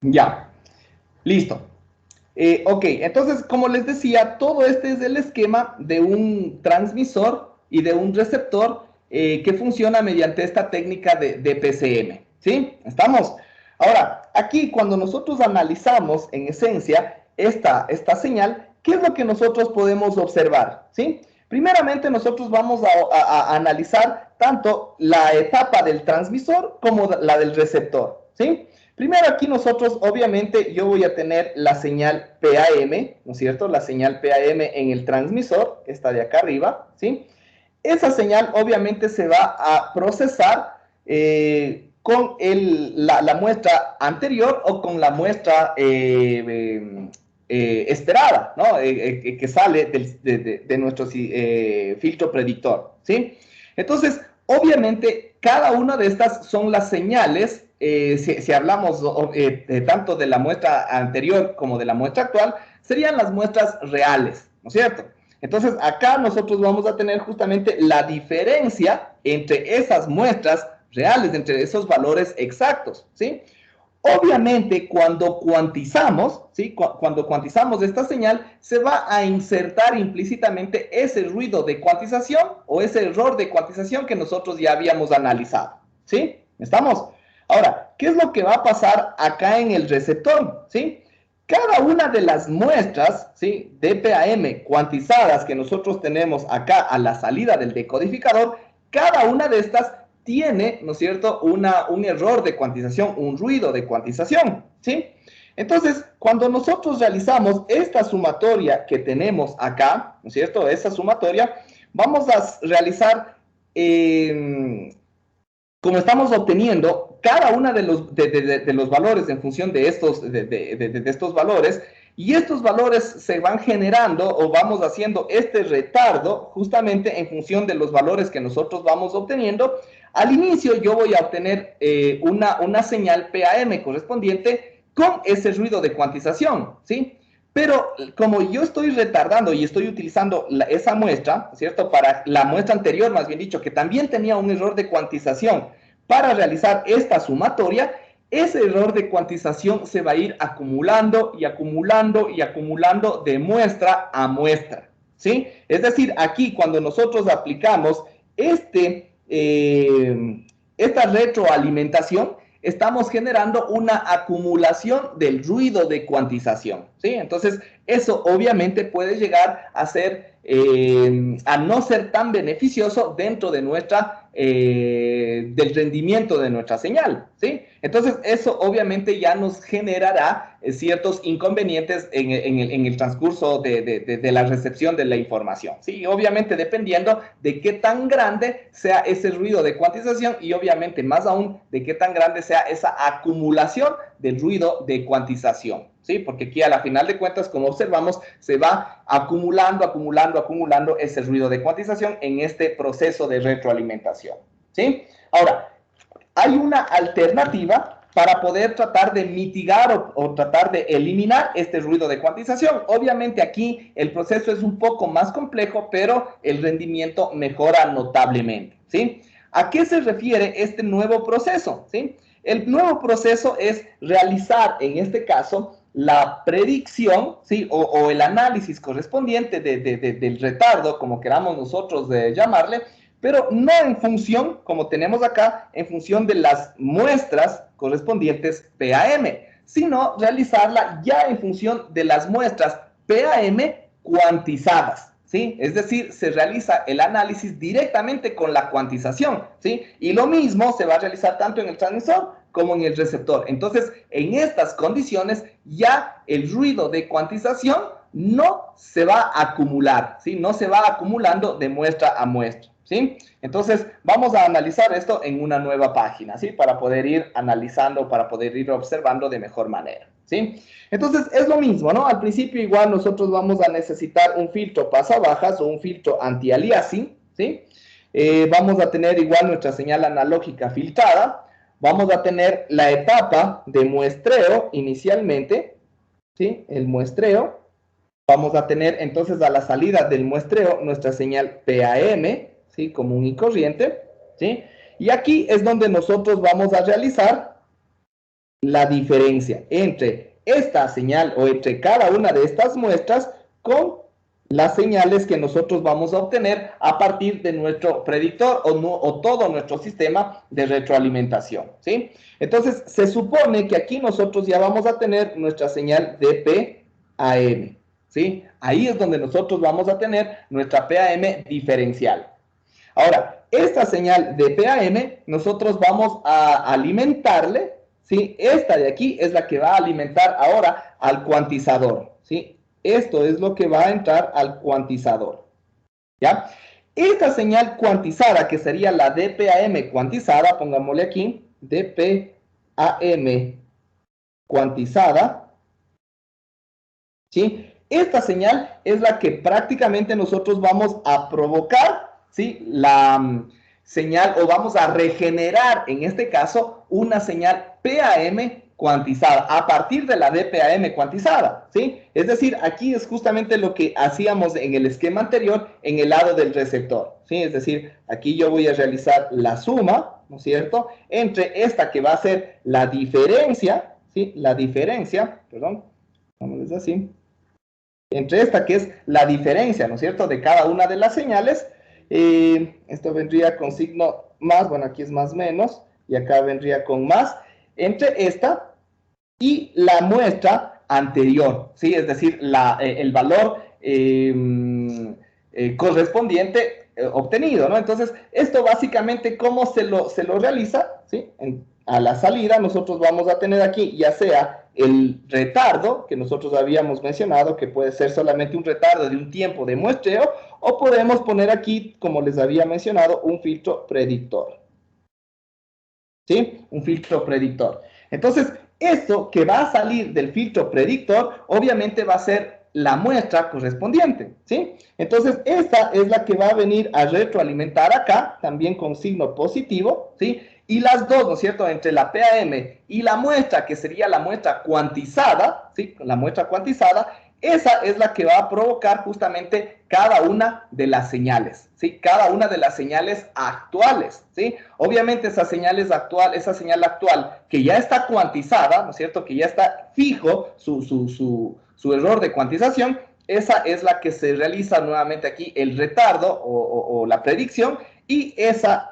Ya, listo. Ok, entonces, como les decía, todo este es el esquema de un transmisor y de un receptor que funciona mediante esta técnica de PCM, ¿sí? ¿Estamos? Ahora, aquí cuando nosotros analizamos en esencia esta señal, ¿qué es lo que nosotros podemos observar? ¿Sí? Primeramente, nosotros vamos a analizar tanto la etapa del transmisor como la del receptor, ¿sí? Primero aquí nosotros, obviamente, yo voy a tener la señal PAM, ¿no es cierto? La señal PAM en el transmisor, que está de acá arriba, ¿sí? Esa señal, obviamente, se va a procesar con la muestra anterior o con la muestra esperada, ¿no? Que sale de nuestro filtro predictor, ¿sí? Entonces, obviamente, cada una de estas son las señales, si hablamos tanto de la muestra anterior como de la muestra actual, serían las muestras reales, ¿no es cierto? Entonces, acá nosotros vamos a tener justamente la diferencia entre esas muestras reales, entre esos valores exactos, ¿sí? Obviamente, cuando cuantizamos, ¿sí? Cuando cuantizamos esta señal, se va a insertar implícitamente ese ruido de cuantización o ese error de cuantización que nosotros ya habíamos analizado, ¿sí? ¿Estamos? Ahora, ¿qué es lo que va a pasar acá en el receptor? ¿Sí? Cada una de las muestras, ¿sí?, de PAM cuantizadas que nosotros tenemos acá a la salida del decodificador, cada una de estas tiene, ¿no es cierto?, un error de cuantización, un ruido de cuantización, ¿sí? Entonces, cuando nosotros realizamos esta sumatoria que tenemos acá, ¿no es cierto?, esa sumatoria, vamos a realizar, como estamos obteniendo cada una de los valores en función de estos valores, y estos valores se van generando o vamos haciendo este retardo justamente en función de los valores que nosotros vamos obteniendo. Al inicio yo voy a obtener una señal PAM correspondiente con ese ruido de cuantización, ¿sí? Pero como yo estoy retardando y estoy utilizando esa muestra, ¿cierto? Para la muestra anterior, más bien dicho, que también tenía un error de cuantización para realizar esta sumatoria, ese error de cuantización se va a ir acumulando y acumulando y acumulando de muestra a muestra, ¿sí? Es decir, aquí cuando nosotros aplicamos esta retroalimentación, estamos generando una acumulación del ruido de cuantización, ¿sí? Entonces, eso obviamente puede llegar a ser, a no ser tan beneficioso dentro de del rendimiento de nuestra señal, ¿sí? Entonces, eso obviamente ya nos generará ciertos inconvenientes en el transcurso de la recepción de la información, ¿sí? Obviamente dependiendo de qué tan grande sea ese ruido de cuantización y obviamente más aún de qué tan grande sea esa acumulación del ruido de cuantización, ¿sí? Porque aquí a la final de cuentas, como observamos, se va acumulando, acumulando, acumulando ese ruido de cuantización en este proceso de retroalimentación, ¿sí? Ahora, hay una alternativa para poder tratar de mitigar o tratar de eliminar este ruido de cuantización. Obviamente aquí el proceso es un poco más complejo, pero el rendimiento mejora notablemente, ¿sí? ¿A qué se refiere este nuevo proceso? ¿Sí? El nuevo proceso es realizar, en este caso, la predicción, ¿sí?, o el análisis correspondiente del retardo, como queramos nosotros llamarle, pero no en función, como tenemos acá, en función de las muestras correspondientes PAM, sino realizarla ya en función de las muestras PAM cuantizadas, ¿sí? Es decir, se realiza el análisis directamente con la cuantización, ¿sí? Y lo mismo se va a realizar tanto en el transmisor como en el receptor. Entonces, en estas condiciones, ya el ruido de cuantización no se va a acumular, ¿sí? No se va acumulando de muestra a muestra, ¿sí? Entonces, vamos a analizar esto en una nueva página, ¿sí? Para poder ir analizando, para poder ir observando de mejor manera, ¿sí? Entonces, es lo mismo, ¿no? Al principio igual nosotros vamos a necesitar un filtro pasabajas o un filtro anti-aliasing, ¿sí? Vamos a tener igual nuestra señal analógica filtrada. Vamos a tener la etapa de muestreo inicialmente, ¿sí? El muestreo. Vamos a tener entonces a la salida del muestreo nuestra señal PAM, ¿sí? Común y corriente, ¿sí? Y aquí es donde nosotros vamos a realizar la diferencia entre esta señal o entre cada una de estas muestras con las señales que nosotros vamos a obtener a partir de nuestro predictor o todo nuestro sistema de retroalimentación, ¿sí? Entonces, se supone que aquí nosotros ya vamos a tener nuestra señal de PAM, ¿sí? Ahí es donde nosotros vamos a tener nuestra PAM diferencial. Ahora, esta señal de PAM, nosotros vamos a alimentarle, ¿sí? Esta de aquí es la que va a alimentar ahora al cuantizador, ¿sí? Esto es lo que va a entrar al cuantizador, ¿ya? Esta señal cuantizada, que sería la DPAM cuantizada, pongámosle aquí, DPAM cuantizada, ¿sí? Esta señal es la que prácticamente nosotros vamos a provocar, ¿sí? La señal, o vamos a regenerar, en este caso, una señal PAM cuantizada, a partir de la DPAM cuantizada, ¿sí? Es decir, aquí es justamente lo que hacíamos en el esquema anterior en el lado del receptor, ¿sí? Es decir, aquí yo voy a realizar la suma, ¿no es cierto?, entre esta que va a ser la diferencia, ¿sí? La diferencia, perdón, vamos así, entre esta que es la diferencia, ¿no es cierto?, de cada una de las señales. Esto vendría con signo más, bueno, aquí es más menos, y acá vendría con más, entre esta y la muestra anterior, ¿sí? Es decir, el valor correspondiente obtenido, ¿no? Entonces, esto básicamente, ¿cómo se lo realiza? ¿Sí? A la salida nosotros vamos a tener aquí ya sea el retardo que nosotros habíamos mencionado, que puede ser solamente un retardo de un tiempo de muestreo, o podemos poner aquí, como les había mencionado, un filtro predictor, ¿sí? Un filtro predictor. Entonces, esto que va a salir del filtro predictor, obviamente va a ser la muestra correspondiente, ¿sí? Entonces, esta es la que va a venir a retroalimentar acá, también con signo positivo, ¿sí? Y las dos, ¿no es cierto?, entre la PAM y la muestra, que sería la muestra cuantizada, ¿sí? La muestra cuantizada, esa es la que va a provocar justamente cada una de las señales, ¿sí? Cada una de las señales actuales, ¿sí? Obviamente esa señal actual que ya está cuantizada, ¿no es cierto?, que ya está fijo su error de cuantización, esa es la que se realiza nuevamente aquí el retardo o la predicción, y esa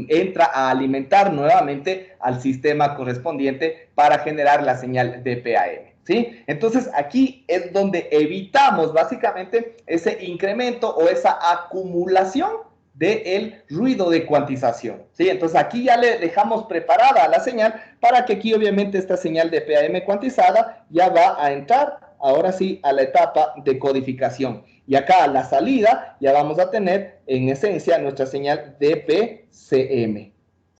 entra a alimentar nuevamente al sistema correspondiente para generar la señal de PAM, ¿sí? Entonces, aquí es donde evitamos básicamente ese incremento o esa acumulación del ruido de cuantización, ¿sí? Entonces, aquí ya le dejamos preparada la señal para que aquí, obviamente, esta señal de PAM cuantizada ya va a entrar, ahora sí, a la etapa de codificación. Y acá a la salida ya vamos a tener, en esencia, nuestra señal de PCM,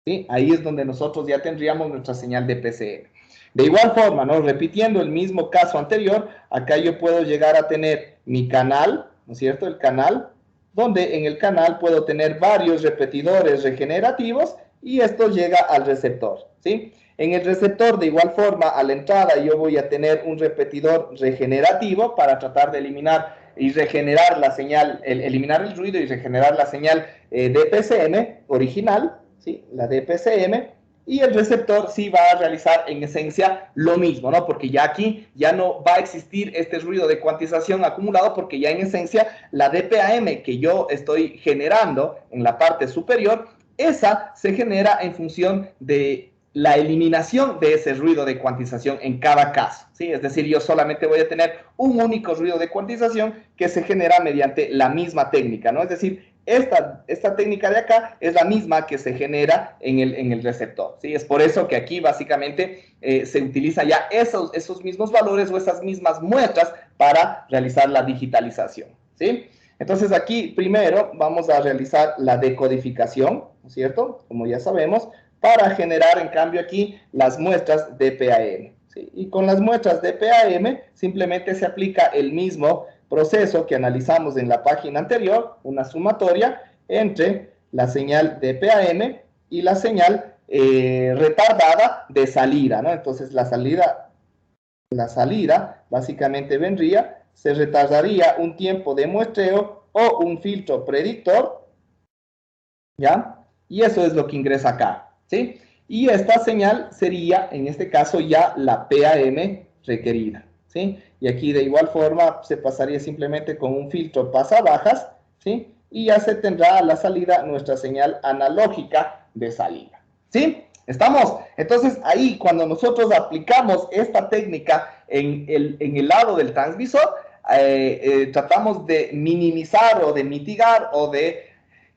¿sí? Ahí es donde nosotros ya tendríamos nuestra señal de PCM. De igual forma, ¿no?, repitiendo el mismo caso anterior, acá yo puedo llegar a tener mi canal, ¿no es cierto?, el canal, donde en el canal puedo tener varios repetidores regenerativos y esto llega al receptor, ¿sí? En el receptor, de igual forma, a la entrada yo voy a tener un repetidor regenerativo para tratar de eliminar y regenerar la señal, eliminar el ruido y regenerar la señal de PCM original, ¿sí? La de PCM. Y el receptor sí va a realizar en esencia lo mismo, ¿no? Porque ya aquí ya no va a existir este ruido de cuantización acumulado, porque ya en esencia la DPAM que yo estoy generando en la parte superior, esa se genera en función de la eliminación de ese ruido de cuantización en cada caso, ¿sí? Es decir, yo solamente voy a tener un único ruido de cuantización que se genera mediante la misma técnica, ¿no? Es decir, esta técnica de acá es la misma que se genera en el receptor, ¿sí? Es por eso que aquí básicamente se utiliza ya esos mismos valores o esas mismas muestras para realizar la digitalización, ¿sí? Entonces aquí primero vamos a realizar la decodificación, ¿no es cierto?, como ya sabemos, para generar en cambio aquí las muestras de PAM, ¿sí? Y con las muestras de PAM simplemente se aplica el mismo proceso que analizamos en la página anterior, una sumatoria entre la señal de PAM y la señal retardada de salida, ¿no? Entonces la salida básicamente vendría, se retardaría un tiempo de muestreo o un filtro predictor, ¿ya? Y eso es lo que ingresa acá, ¿sí? Y esta señal sería, en este caso, ya la PAM requerida, ¿sí? Y aquí de igual forma se pasaría simplemente con un filtro pasabajas, ¿sí? Y ya se tendrá a la salida nuestra señal analógica de salida, ¿sí? ¿Estamos? Entonces ahí cuando nosotros aplicamos esta técnica en el lado del transmisor, tratamos de minimizar o de mitigar o de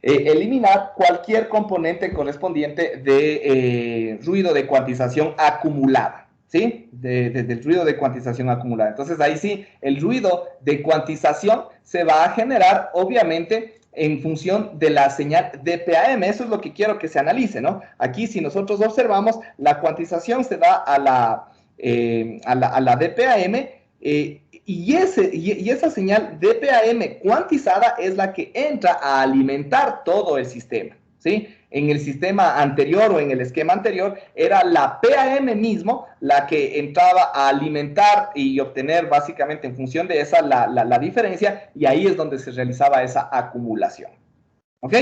eliminar cualquier componente correspondiente de ruido de cuantización acumulada, ¿sí? Del ruido de cuantización acumulada. Entonces ahí sí, el ruido de cuantización se va a generar obviamente en función de la señal DPAM. Eso es lo que quiero que se analice, ¿no? Aquí, si nosotros observamos, la cuantización se da a la DPAM, y esa señal DPAM cuantizada es la que entra a alimentar todo el sistema, ¿sí? En el sistema anterior o en el esquema anterior era la PAM mismo la que entraba a alimentar y obtener básicamente en función de esa la diferencia, y ahí es donde se realizaba esa acumulación. ¿Ok?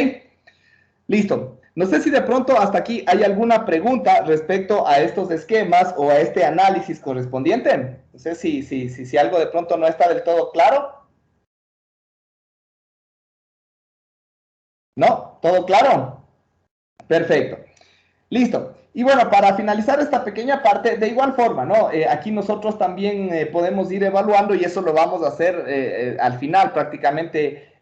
Listo. No sé si de pronto hasta aquí hay alguna pregunta respecto a estos esquemas o a este análisis correspondiente. No sé si algo de pronto no está del todo claro. ¿No? ¿Todo claro? Perfecto. Listo. Y bueno, para finalizar esta pequeña parte, de igual forma, ¿no? Aquí nosotros también podemos ir evaluando, y eso lo vamos a hacer al final prácticamente,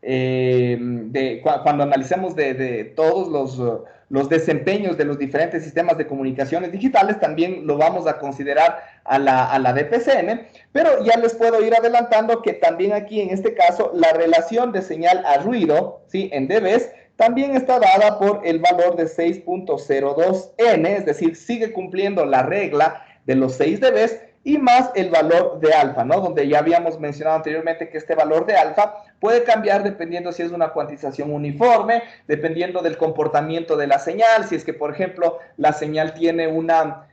cuando analicemos de todos los desempeños de los diferentes sistemas de comunicaciones digitales, también lo vamos a considerar a la DPCM, pero ya les puedo ir adelantando que también aquí en este caso la relación de señal a ruido, ¿sí? En dBs, también está dada por el valor de 6.02n, es decir, sigue cumpliendo la regla de los 6 dBs y más el valor de alfa, ¿no? Donde ya habíamos mencionado anteriormente que este valor de alfa puede cambiar dependiendo si es una cuantización uniforme, dependiendo del comportamiento de la señal, si es que, por ejemplo, la señal tiene una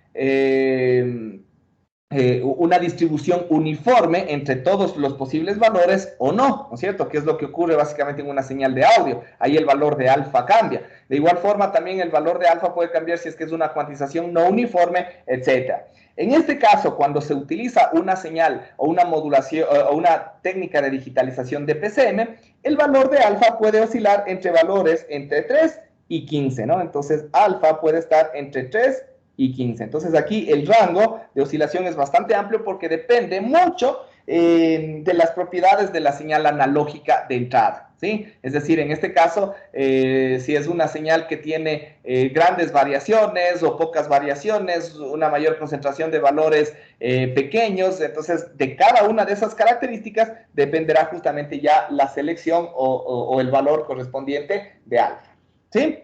distribución uniforme entre todos los posibles valores o no, ¿no es cierto? Que es lo que ocurre básicamente en una señal de audio. Ahí el valor de alfa cambia. De igual forma, también el valor de alfa puede cambiar si es que es una cuantización no uniforme, etc. En este caso, cuando se utiliza una señal o una modulación o una técnica de digitalización de PCM, el valor de alfa puede oscilar entre valores entre 3 y 15, ¿no? Entonces, alfa puede estar entre 3 y 15. Entonces aquí el rango de oscilación es bastante amplio porque depende mucho de las propiedades de la señal analógica de entrada, ¿sí? Es decir, en este caso, si es una señal que tiene grandes variaciones o pocas variaciones, una mayor concentración de valores pequeños, entonces de cada una de esas características dependerá justamente ya la selección o el valor correspondiente de alfa, ¿sí?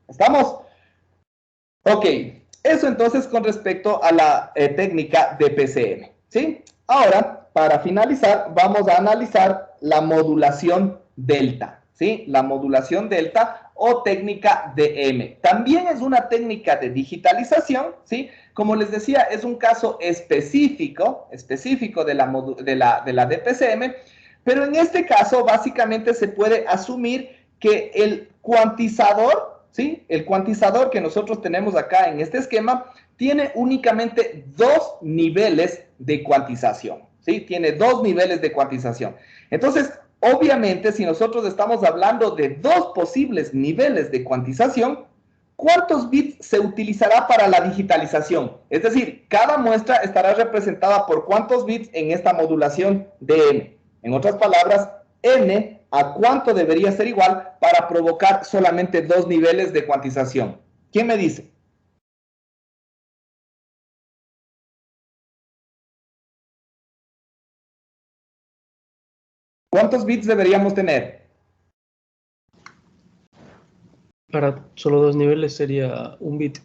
¿Estamos? Ok. Eso entonces con respecto a la técnica de PCM, ¿sí? Ahora, para finalizar, vamos a analizar la modulación delta, ¿sí? La modulación delta o técnica de M. También es una técnica de digitalización, ¿sí? Como les decía, es un caso específico de la DPCM, pero en este caso básicamente se puede asumir que el cuantizador, ¿sí? El cuantizador que nosotros tenemos acá en este esquema tiene únicamente 2 niveles de cuantización, ¿sí? Tiene 2 niveles de cuantización. Entonces, obviamente, si nosotros estamos hablando de 2 posibles niveles de cuantización, ¿cuántos bits se utilizará para la digitalización? Es decir, cada muestra estará representada por cuántos bits en esta modulación de M. En otras palabras, N ¿a cuánto debería ser igual para provocar solamente 2 niveles de cuantización? ¿Quién me dice? ¿Cuántos bits deberíamos tener? Para solo 2 niveles sería 1 bit.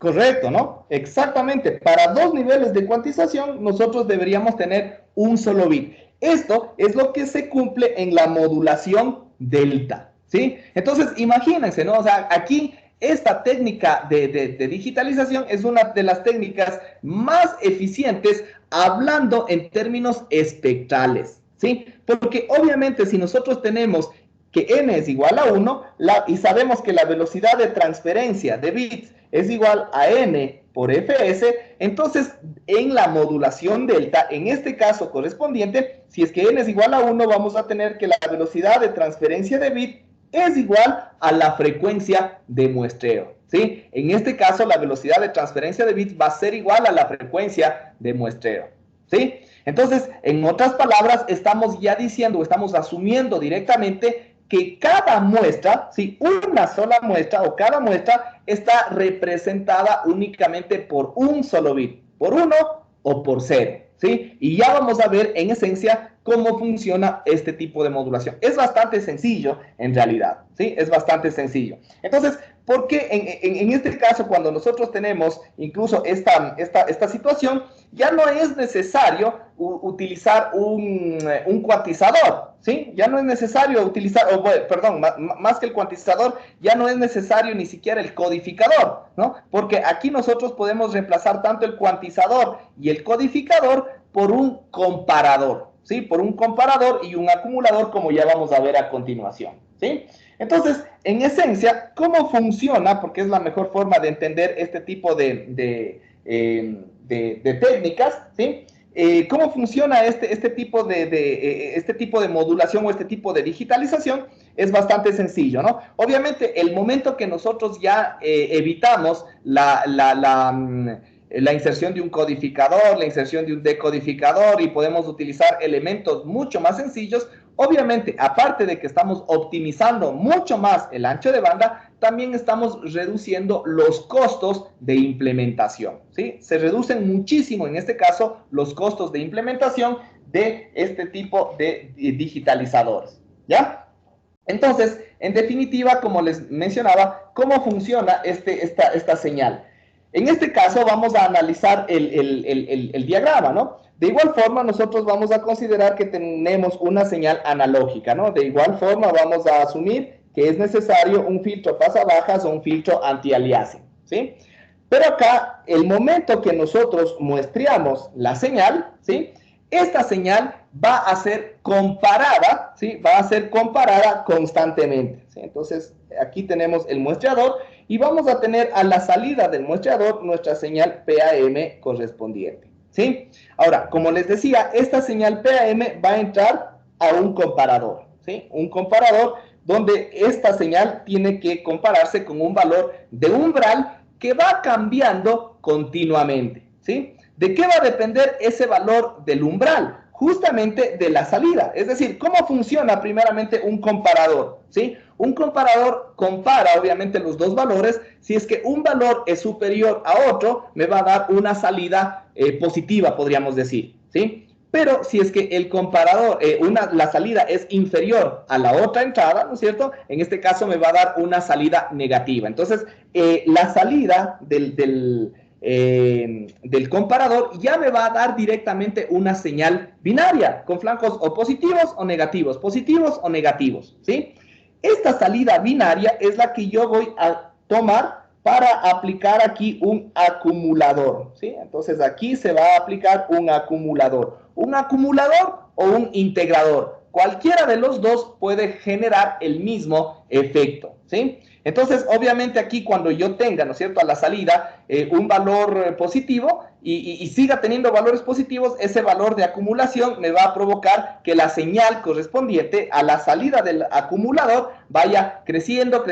Correcto, ¿no? Exactamente. Para 2 niveles de cuantización, nosotros deberíamos tener un solo bit. Esto es lo que se cumple en la modulación delta, ¿sí? Entonces, imagínense, ¿no? O sea, aquí esta técnica de digitalización es una de las técnicas más eficientes hablando en términos espectrales, ¿sí? Porque obviamente si nosotros tenemos que n es igual a 1 y sabemos que la velocidad de transferencia de bits es igual a n por fs, entonces en la modulación delta, en este caso correspondiente, si es que n es igual a 1, vamos a tener que la velocidad de transferencia de bit es igual a la frecuencia de muestreo, ¿sí? En este caso, la velocidad de transferencia de bits va a ser igual a la frecuencia de muestreo, ¿sí? Entonces, en otras palabras, estamos ya diciendo, estamos asumiendo directamente que cada muestra, ¿sí? Una sola muestra o cada muestra está representada únicamente por un solo bit, por 1 o por 0, ¿sí? Y ya vamos a ver en esencia cómo funciona este tipo de modulación. Es bastante sencillo en realidad, ¿sí? Es bastante sencillo. Entonces, ¿por qué en este caso, cuando nosotros tenemos incluso esta situación, ya no es necesario utilizar un cuantizador, ¿sí? Ya no es necesario utilizar, perdón, más que el cuantizador, ya no es necesario ni siquiera el codificador, ¿no? Porque aquí nosotros podemos reemplazar tanto el cuantizador y el codificador por un comparador, ¿sí? Por un comparador y un acumulador, como ya vamos a ver a continuación, ¿sí? Entonces, en esencia, ¿cómo funciona? Porque es la mejor forma de entender este tipo de técnicas, ¿sí? ¿Cómo funciona este tipo de modulación o este tipo de digitalización? Es bastante sencillo, ¿no? Obviamente, el momento que nosotros ya evitamos la inserción de un codificador, la inserción de un decodificador y podemos utilizar elementos mucho más sencillos, obviamente, aparte de que estamos optimizando mucho más el ancho de banda, también estamos reduciendo los costos de implementación, ¿sí? Se reducen muchísimo, en este caso, los costos de implementación de este tipo de digitalizadores, ¿ya? Entonces, en definitiva, como les mencionaba, ¿cómo funciona esta señal? En este caso vamos a analizar el diagrama, ¿no? De igual forma, nosotros vamos a considerar que tenemos una señal analógica, ¿no? De igual forma, vamos a asumir que es necesario un filtro pasabajas o un filtro anti-aliasing, ¿sí? Pero acá, el momento que nosotros muestreamos la señal, ¿sí? Esta señal va a ser comparada, ¿sí? Va a ser comparada constantemente, ¿sí? Entonces, aquí tenemos el muestreador y vamos a tener a la salida del muestreador nuestra señal PAM correspondiente, ¿sí? Ahora, como les decía, esta señal PAM va a entrar a un comparador, ¿sí? Un comparador donde esta señal tiene que compararse con un valor de umbral que va cambiando continuamente, ¿sí? ¿De qué va a depender ese valor del umbral? Justamente de la salida. Es decir, ¿cómo funciona primeramente un comparador? ¿Sí? Un comparador compara obviamente los dos valores. Si es que un valor es superior a otro, me va a dar una salida positiva, podríamos decir, ¿sí? Pero si es que el comparador, la salida es inferior a la otra entrada, ¿no es cierto? En este caso me va a dar una salida negativa. Entonces, la salida del comparador ya me va a dar directamente una señal binaria con flancos o positivos o negativos, ¿sí? Esta salida binaria es la que yo voy a tomar para aplicar aquí un acumulador, ¿sí? Entonces aquí se va a aplicar un acumulador o un integrador. Cualquiera de los dos puede generar el mismo efecto, ¿sí? Entonces, obviamente aquí cuando yo tenga, ¿no es cierto?, a la salida un valor positivo y siga teniendo valores positivos, ese valor de acumulación me va a provocar que la señal correspondiente a la salida del acumulador vaya creciendo.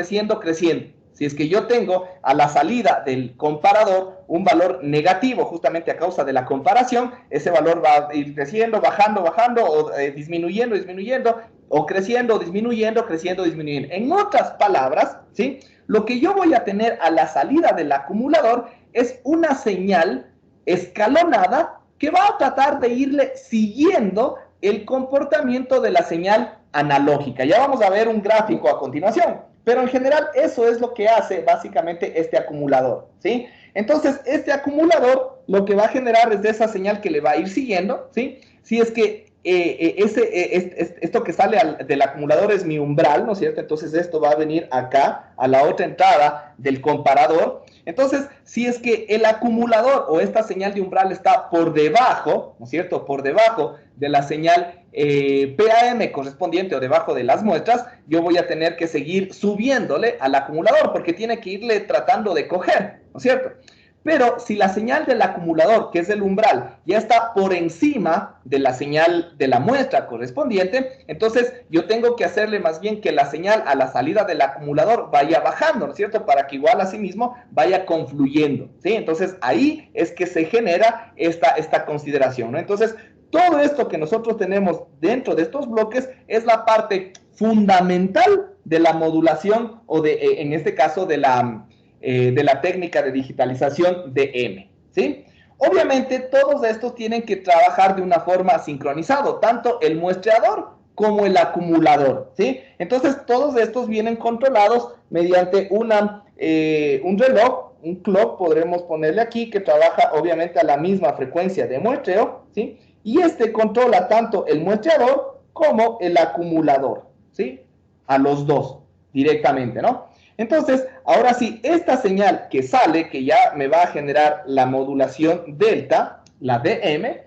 Si es que yo tengo a la salida del comparador un valor negativo, justamente a causa de la comparación, ese valor va a ir creciendo, bajando, o disminuyendo, o creciendo, disminuyendo. En otras palabras, ¿sí? Lo que yo voy a tener a la salida del acumulador es una señal escalonada que va a tratar de irle siguiendo el comportamiento de la señal analógica. Ya vamos a ver un gráfico a continuación. Pero en general eso es lo que hace básicamente este acumulador, ¿sí? Entonces, este acumulador lo que va a generar es de esa señal que le va a ir siguiendo, ¿sí? Si es que esto que sale del acumulador es mi umbral, ¿no es cierto? Entonces esto va a venir acá, a la otra entrada del comparador. Entonces, si es que el acumulador o esta señal de umbral está por debajo, ¿no es cierto?, por debajo de la señal PAM correspondiente o debajo de las muestras, yo voy a tener que seguir subiéndole al acumulador porque tiene que irle tratando de coger, ¿no es cierto? Pero si la señal del acumulador, que es el umbral, ya está por encima de la señal de la muestra correspondiente, entonces yo tengo que hacerle más bien que la señal a la salida del acumulador vaya bajando, ¿no es cierto? Para que igual a sí mismo vaya confluyendo, ¿sí? Entonces ahí es que se genera esta consideración, ¿no? Entonces todo esto que nosotros tenemos dentro de estos bloques es la parte fundamental de la modulación o de, en este caso, de la técnica de digitalización de M, ¿sí? Obviamente, todos estos tienen que trabajar de una forma sincronizado, tanto el muestreador como el acumulador, ¿sí? Entonces, todos estos vienen controlados mediante un reloj, un clock, podremos ponerle aquí, que trabaja obviamente a la misma frecuencia de muestreo, ¿sí? Y este controla tanto el muestreador como el acumulador, ¿sí? A los dos directamente, ¿no? Entonces, ahora sí, esta señal que sale, que ya me va a generar la modulación delta, la DM,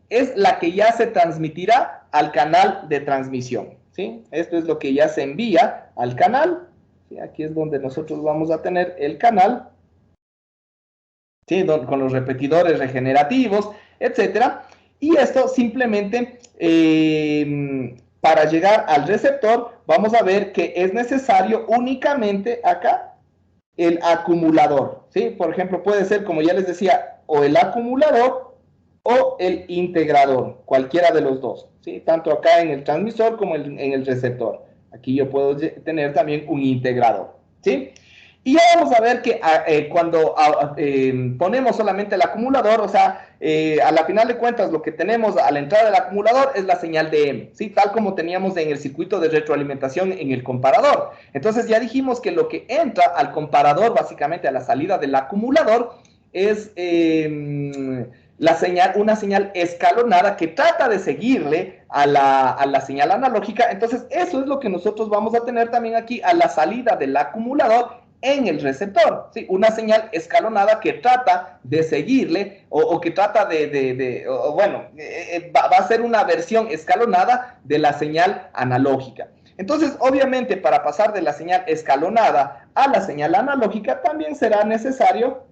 es la que ya se transmitirá al canal de transmisión, ¿sí? Esto es lo que ya se envía al canal, ¿sí? Aquí es donde nosotros vamos a tener el canal, ¿sí? Con los repetidores regenerativos, etcétera. Y esto simplemente, para llegar al receptor, vamos a ver que es necesario únicamente acá el acumulador, ¿sí? Por ejemplo, puede ser, como ya les decía, o el acumulador o el integrador, cualquiera de los dos, ¿sí? Tanto acá en el transmisor como en el receptor. Aquí yo puedo tener también un integrador, ¿sí? Y ya vamos a ver que cuando ponemos solamente el acumulador, o sea, a la final de cuentas lo que tenemos a la entrada del acumulador es la señal de M, ¿sí? Tal como teníamos en el circuito de retroalimentación en el comparador. Entonces ya dijimos que lo que entra al comparador, básicamente a la salida del acumulador, es una señal escalonada que trata de seguirle a la señal analógica. Entonces eso es lo que nosotros vamos a tener también aquí a la salida del acumulador en el receptor, ¿sí? Una señal escalonada que trata de seguirle o que trata va a ser una versión escalonada de la señal analógica. Entonces, obviamente, para pasar de la señal escalonada a la señal analógica, también será necesario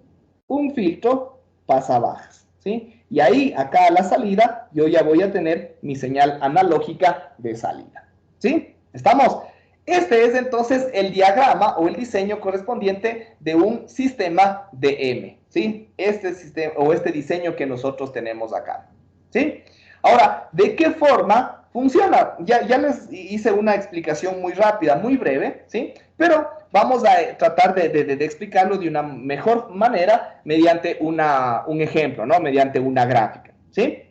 un filtro pasabajas, ¿sí? Y ahí, acá a la salida, yo ya voy a tener mi señal analógica de salida, ¿sí? ¿Estamos? Este es entonces el diagrama o el diseño correspondiente de un sistema de M, ¿sí? Este diseño que nosotros tenemos acá, ¿sí? Ahora, ¿de qué forma funciona? Ya les hice una explicación muy rápida, muy breve, ¿sí? Pero vamos a tratar de explicarlo de una mejor manera mediante un ejemplo, ¿no? Mediante una gráfica, ¿sí?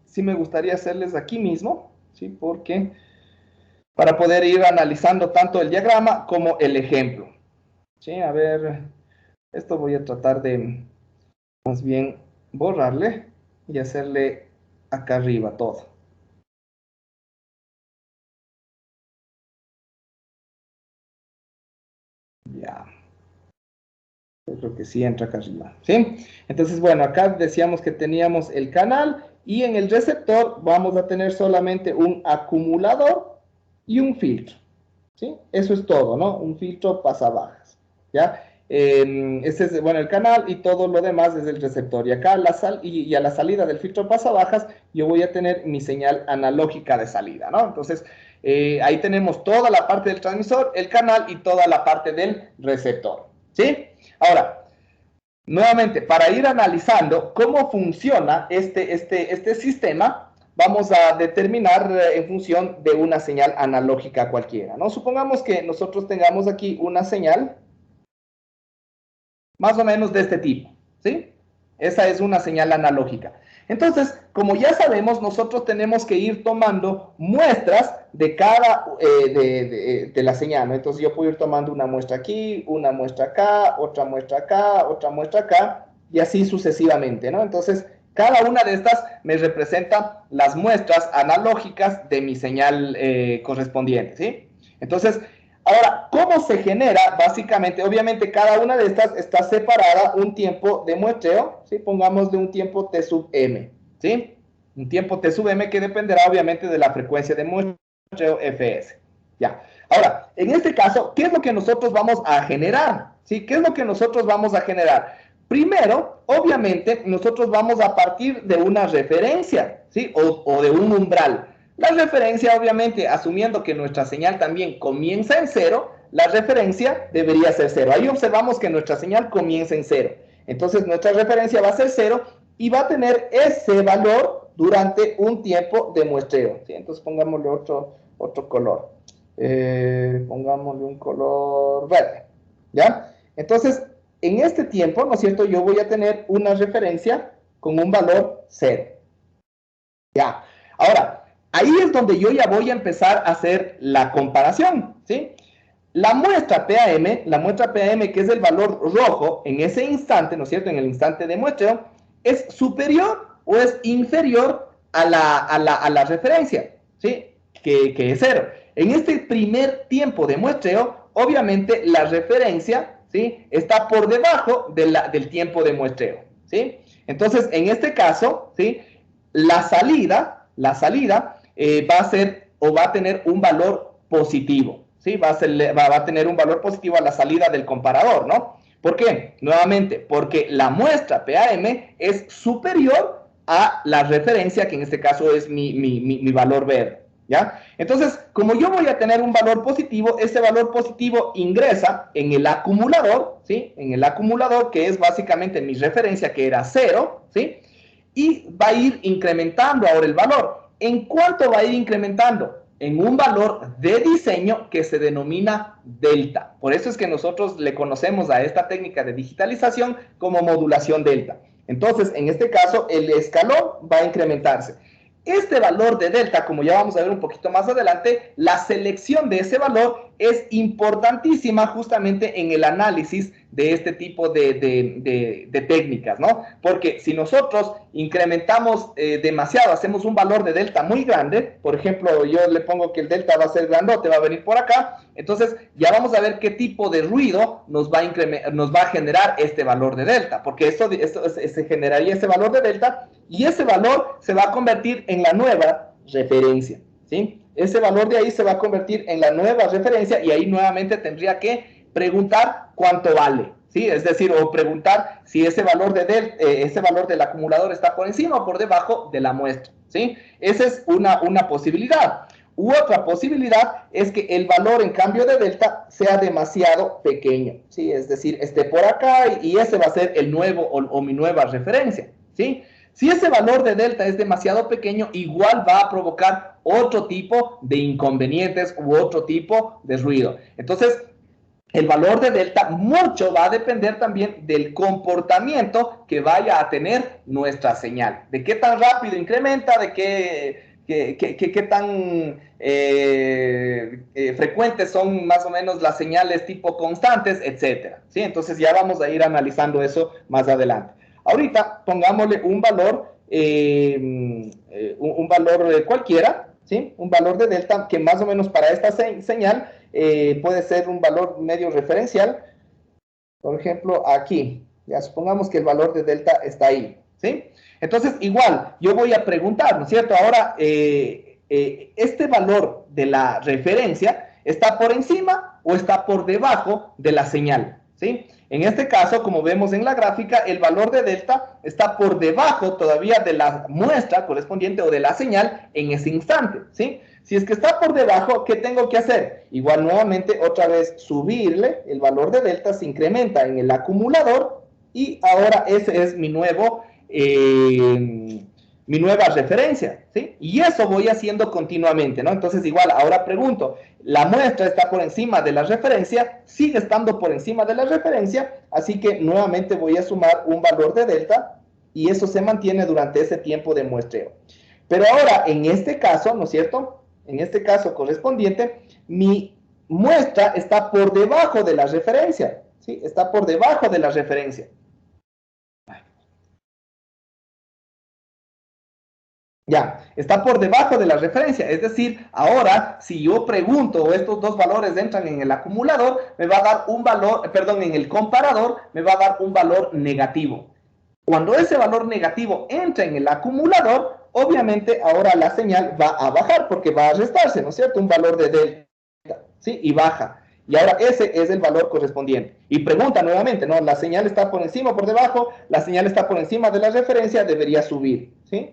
Sí me gustaría hacerles aquí mismo, ¿sí? Porque para poder ir analizando tanto el diagrama como el ejemplo, ¿sí? A ver, esto voy a tratar de más bien borrarle y hacerle acá arriba todo. Ya. Yo creo que sí entra acá arriba, ¿sí? Entonces, bueno, acá decíamos que teníamos el canal y en el receptor vamos a tener solamente un acumulador y un filtro, ¿sí? Eso es todo, ¿no? Un filtro pasabajas, ¿ya? Este es, bueno, el canal y todo lo demás es el receptor. Y acá y a la salida del filtro pasabajas yo voy a tener mi señal analógica de salida, ¿no? Entonces, ahí tenemos toda la parte del transmisor, el canal y toda la parte del receptor, ¿sí? Ahora, nuevamente, para ir analizando cómo funciona este sistema, vamos a determinar en función de una señal analógica cualquiera, ¿no? Supongamos que nosotros tengamos aquí una señal más o menos de este tipo, ¿sí? Esa es una señal analógica. Entonces, como ya sabemos, nosotros tenemos que ir tomando muestras de cada, de la señal, ¿no? Entonces yo puedo ir tomando una muestra aquí, una muestra acá, otra muestra acá, otra muestra acá, y así sucesivamente, ¿no? Entonces, cada una de estas me representa las muestras analógicas de mi señal correspondiente, ¿sí? Entonces, Ahora, ¿cómo se genera? Básicamente, obviamente, cada una de estas está separada un tiempo de muestreo, ¿sí? Pongámosle un tiempo T sub M, ¿sí? Un tiempo T sub M que dependerá, obviamente, de la frecuencia de muestreo Fs. Ya. Ahora, en este caso, ¿qué es lo que nosotros vamos a generar? ¿Sí? ¿Qué es lo que nosotros vamos a generar? Primero, obviamente, nosotros vamos a partir de una referencia, ¿sí? O de un umbral. La referencia, obviamente, asumiendo que nuestra señal también comienza en 0, la referencia debería ser 0. Ahí observamos que nuestra señal comienza en 0. Entonces, nuestra referencia va a ser 0 y va a tener ese valor durante un tiempo de muestreo, ¿sí? Entonces, pongámosle otro color. Pongámosle un color verde, ¿ya? Entonces, en este tiempo, ¿no es cierto? Yo voy a tener una referencia con un valor 0. Ya. Ahora, ahí es donde yo ya voy a empezar a hacer la comparación, ¿sí? La muestra PAM, que es el valor rojo en ese instante, ¿no es cierto? En el instante de muestreo, ¿es superior o es inferior a la referencia? ¿Sí? Que es 0. En este primer tiempo de muestreo, obviamente la referencia, ¿sí? Está por debajo del tiempo de muestreo, ¿sí? Entonces, en este caso, ¿sí? La salida va a ser o va a tener un valor positivo, ¿sí? Va a tener un valor positivo a la salida del comparador, ¿no? ¿Por qué? Nuevamente, porque la muestra PAM es superior a la referencia, que en este caso es mi valor verde, ¿ya? Entonces, como yo voy a tener un valor positivo, ese valor positivo ingresa en el acumulador, ¿sí? En el acumulador, que es básicamente mi referencia, que era 0, ¿sí? Y va a ir incrementando ahora el valor. ¿En cuánto va a ir incrementando? En un valor de diseño que se denomina delta. Por eso es que nosotros le conocemos a esta técnica de digitalización como modulación delta. Entonces, en este caso, el escalón va a incrementarse. Este valor de delta, como ya vamos a ver un poquito más adelante, la selección de ese valor es importantísima justamente en el análisis de este tipo de técnicas, ¿no? Porque si nosotros incrementamos demasiado, hacemos un valor de delta muy grande, por ejemplo, yo le pongo que el delta va a ser grandote, va a venir por acá, entonces ya vamos a ver qué tipo de ruido nos va a generar este valor de delta, porque esto se generaría ese valor de delta y ese valor se va a convertir en la nueva referencia, ¿sí? Ese valor de ahí se va a convertir en la nueva referencia y ahí nuevamente tendría que preguntar cuánto vale, ¿sí? Es decir, o preguntar si ese valor del acumulador está por encima o por debajo de la muestra, ¿sí? Esa es una posibilidad. U otra posibilidad es que el valor en cambio de delta sea demasiado pequeño, ¿sí? Es decir, esté por acá y ese va a ser el nuevo o mi nueva referencia, ¿sí? Si ese valor de delta es demasiado pequeño, igual va a provocar otro tipo de inconvenientes u otro tipo de ruido. Entonces, el valor de delta mucho va a depender también del comportamiento que vaya a tener nuestra señal. De qué tan rápido incrementa, de qué tan frecuentes son más o menos las señales tipo constantes, etcétera, ¿sí? Entonces ya vamos a ir analizando eso más adelante. Ahorita pongámosle un valor cualquiera, ¿sí? Un valor de delta que más o menos para esta señal puede ser un valor medio referencial. Por ejemplo, aquí. Ya supongamos que el valor de delta está ahí, ¿sí? Entonces, igual, yo voy a preguntar, ¿no es cierto? Ahora, este valor de la referencia está por encima o está por debajo de la señal, ¿sí? En este caso, como vemos en la gráfica, el valor de delta está por debajo todavía de la muestra correspondiente o de la señal en ese instante, ¿sí? Si es que está por debajo, ¿qué tengo que hacer? Igual nuevamente, otra vez, subirle, el valor de delta se incrementa en el acumulador y ahora ese es mi nueva referencia, ¿sí? Y eso voy haciendo continuamente, ¿no? Entonces, igual, ahora pregunto, la muestra está por encima de la referencia, sigue estando por encima de la referencia, así que nuevamente voy a sumar un valor de delta y eso se mantiene durante ese tiempo de muestreo. Pero ahora, en este caso, ¿no es cierto? En este caso correspondiente, mi muestra está por debajo de la referencia, ¿sí? Está por debajo de la referencia. Ya, está por debajo de la referencia, es decir, ahora si yo pregunto o estos dos valores entran en el acumulador, me va a dar un valor, perdón, en el comparador, me va a dar un valor negativo. Cuando ese valor negativo entra en el acumulador, obviamente ahora la señal va a bajar porque va a restarse, ¿no es cierto? Un valor de delta, ¿sí? Y baja. Y ahora ese es el valor correspondiente. Y pregunta nuevamente, ¿no? La señal está por encima o por debajo, la señal está por encima de la referencia, debería subir, ¿sí?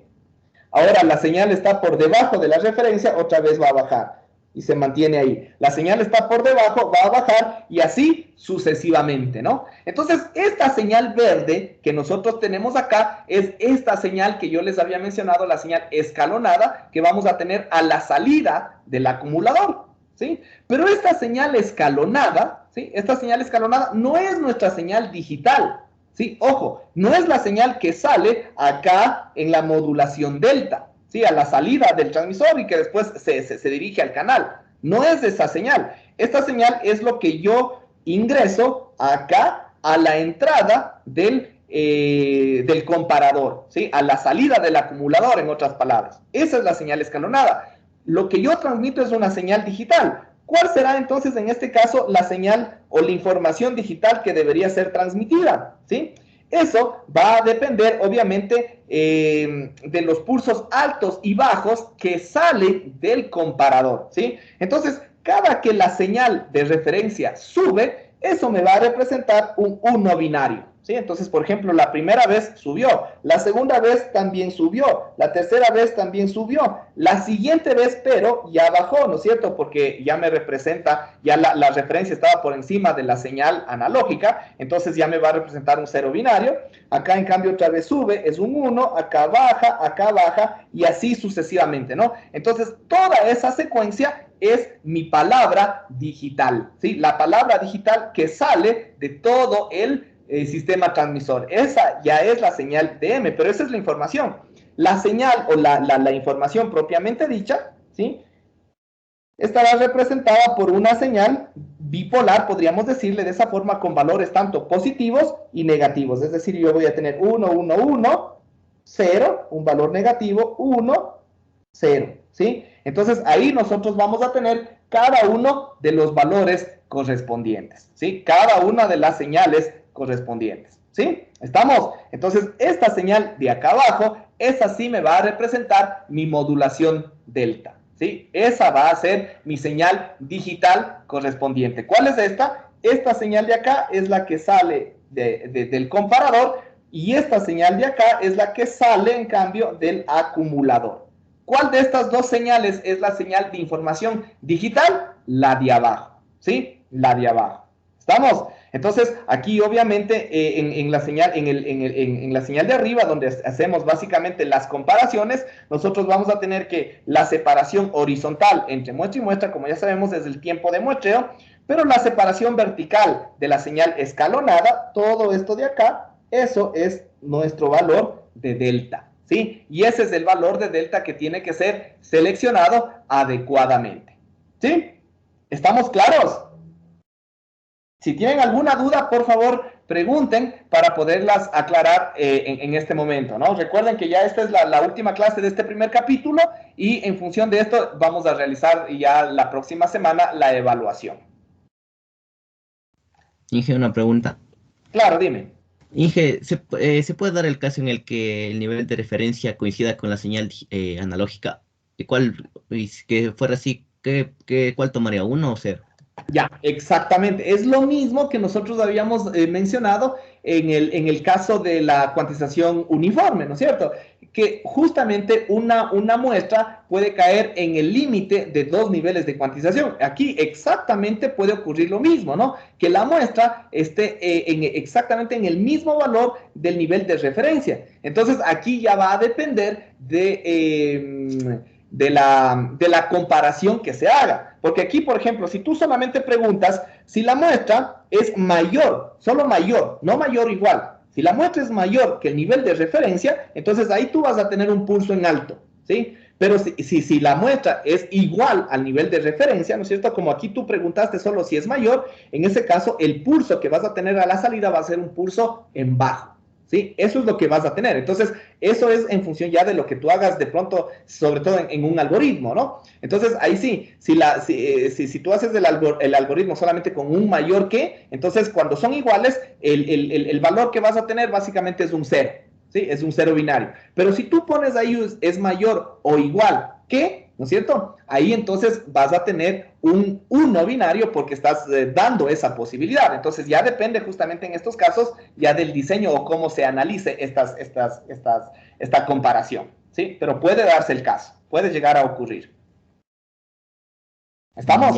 Ahora la señal está por debajo de la referencia, otra vez va a bajar y se mantiene ahí. La señal está por debajo, va a bajar y así sucesivamente, ¿no? Entonces, esta señal verde que nosotros tenemos acá es esta señal que yo les había mencionado, la señal escalonada que vamos a tener a la salida del acumulador, ¿sí? Pero esta señal escalonada, ¿sí? Esta señal escalonada no es nuestra señal digital. Sí, ojo, no es la señal que sale acá en la modulación delta, ¿sí? A la salida del transmisor y que después se dirige al canal. No es esa señal. Esta señal es lo que yo ingreso acá a la entrada del comparador, ¿sí? A la salida del acumulador, en otras palabras. Esa es la señal escalonada. Lo que yo transmito es una señal digital. ¿Cuál será entonces en este caso la señal o la información digital que debería ser transmitida? ¿Sí? Eso va a depender obviamente de los pulsos altos y bajos que salen del comparador, ¿sí? Entonces, cada que la señal de referencia sube, eso me va a representar un 1 binario. ¿Sí? Entonces, por ejemplo, la primera vez subió, la segunda vez también subió, la tercera vez también subió, la siguiente vez, pero ya bajó, ¿no es cierto? Porque ya me representa, ya la referencia estaba por encima de la señal analógica, entonces ya me va a representar un 0 binario. Acá, en cambio, otra vez sube, es un 1, acá baja, y así sucesivamente, ¿no? Entonces, toda esa secuencia es mi palabra digital, ¿sí? La palabra digital que sale de todo el sistema transmisor. Esa ya es la señal de M, pero esa es la información. La señal o la información propiamente dicha, ¿sí? Estará representada por una señal bipolar, podríamos decirle de esa forma, con valores tanto positivos y negativos. Es decir, yo voy a tener 1, 1, 1, 0, un valor negativo, 1, 0, ¿sí? Entonces, ahí nosotros vamos a tener cada uno de los valores correspondientes, ¿sí? Cada una de las señales correspondientes, ¿sí? ¿Estamos? Entonces, esta señal de acá abajo, esa sí me va a representar mi modulación delta, ¿sí? Esa va a ser mi señal digital correspondiente. ¿Cuál es esta? Esta señal de acá es la que sale del comparador y esta señal de acá es la que sale, en cambio, del acumulador. ¿Cuál de estas dos señales es la señal de información digital? La de abajo, ¿sí? La de abajo. ¿Estamos? Entonces, aquí obviamente en la señal de arriba, donde hacemos básicamente las comparaciones, nosotros vamos a tener que la separación horizontal entre muestra y muestra, como ya sabemos, es el tiempo de muestreo, pero la separación vertical de la señal escalonada, todo esto de acá, eso es nuestro valor de delta, ¿sí? Y ese es el valor de delta que tiene que ser seleccionado adecuadamente, ¿sí? ¿Estamos claros? Si tienen alguna duda, por favor, pregunten para poderlas aclarar en este momento, ¿no? Recuerden que ya esta es la última clase de este primer capítulo y en función de esto vamos a realizar ya la próxima semana la evaluación. Inge, una pregunta. Claro, dime. Inge, ¿se puede dar el caso en el que el nivel de referencia coincida con la señal analógica? Que fuera así, ¿cuál tomaría, 1 o 0? Ya, exactamente. Es lo mismo que nosotros habíamos mencionado en el caso de la cuantización uniforme, ¿no es cierto? Que justamente una muestra puede caer en el límite de 2 niveles de cuantización. Aquí exactamente puede ocurrir lo mismo, ¿no? Que la muestra esté exactamente en el mismo valor del nivel de referencia. Entonces, aquí ya va a depender de la comparación que se haga. Porque aquí, por ejemplo, si tú solamente preguntas si la muestra es mayor, solo mayor, no mayor igual. Si la muestra es mayor que el nivel de referencia, entonces ahí tú vas a tener un pulso en alto, ¿sí? Pero si la muestra es igual al nivel de referencia, ¿no es cierto? Como aquí tú preguntaste solo si es mayor, en ese caso el pulso que vas a tener a la salida va a ser un pulso en bajo, ¿sí? Eso es lo que vas a tener. Entonces, eso es en función ya de lo que tú hagas de pronto, sobre todo en un algoritmo, ¿no? Entonces, ahí sí, si tú haces el algoritmo solamente con un mayor que, entonces cuando son iguales, el valor que vas a tener básicamente es un 0, ¿sí? Es un 0 binario. Pero si tú pones ahí es mayor o igual que, ¿no es cierto? Ahí entonces vas a tener un 1 binario porque estás dando esa posibilidad. Entonces ya depende justamente en estos casos ya del diseño o cómo se analice esta comparación, ¿sí? Pero puede darse el caso, puede llegar a ocurrir. ¿Estamos?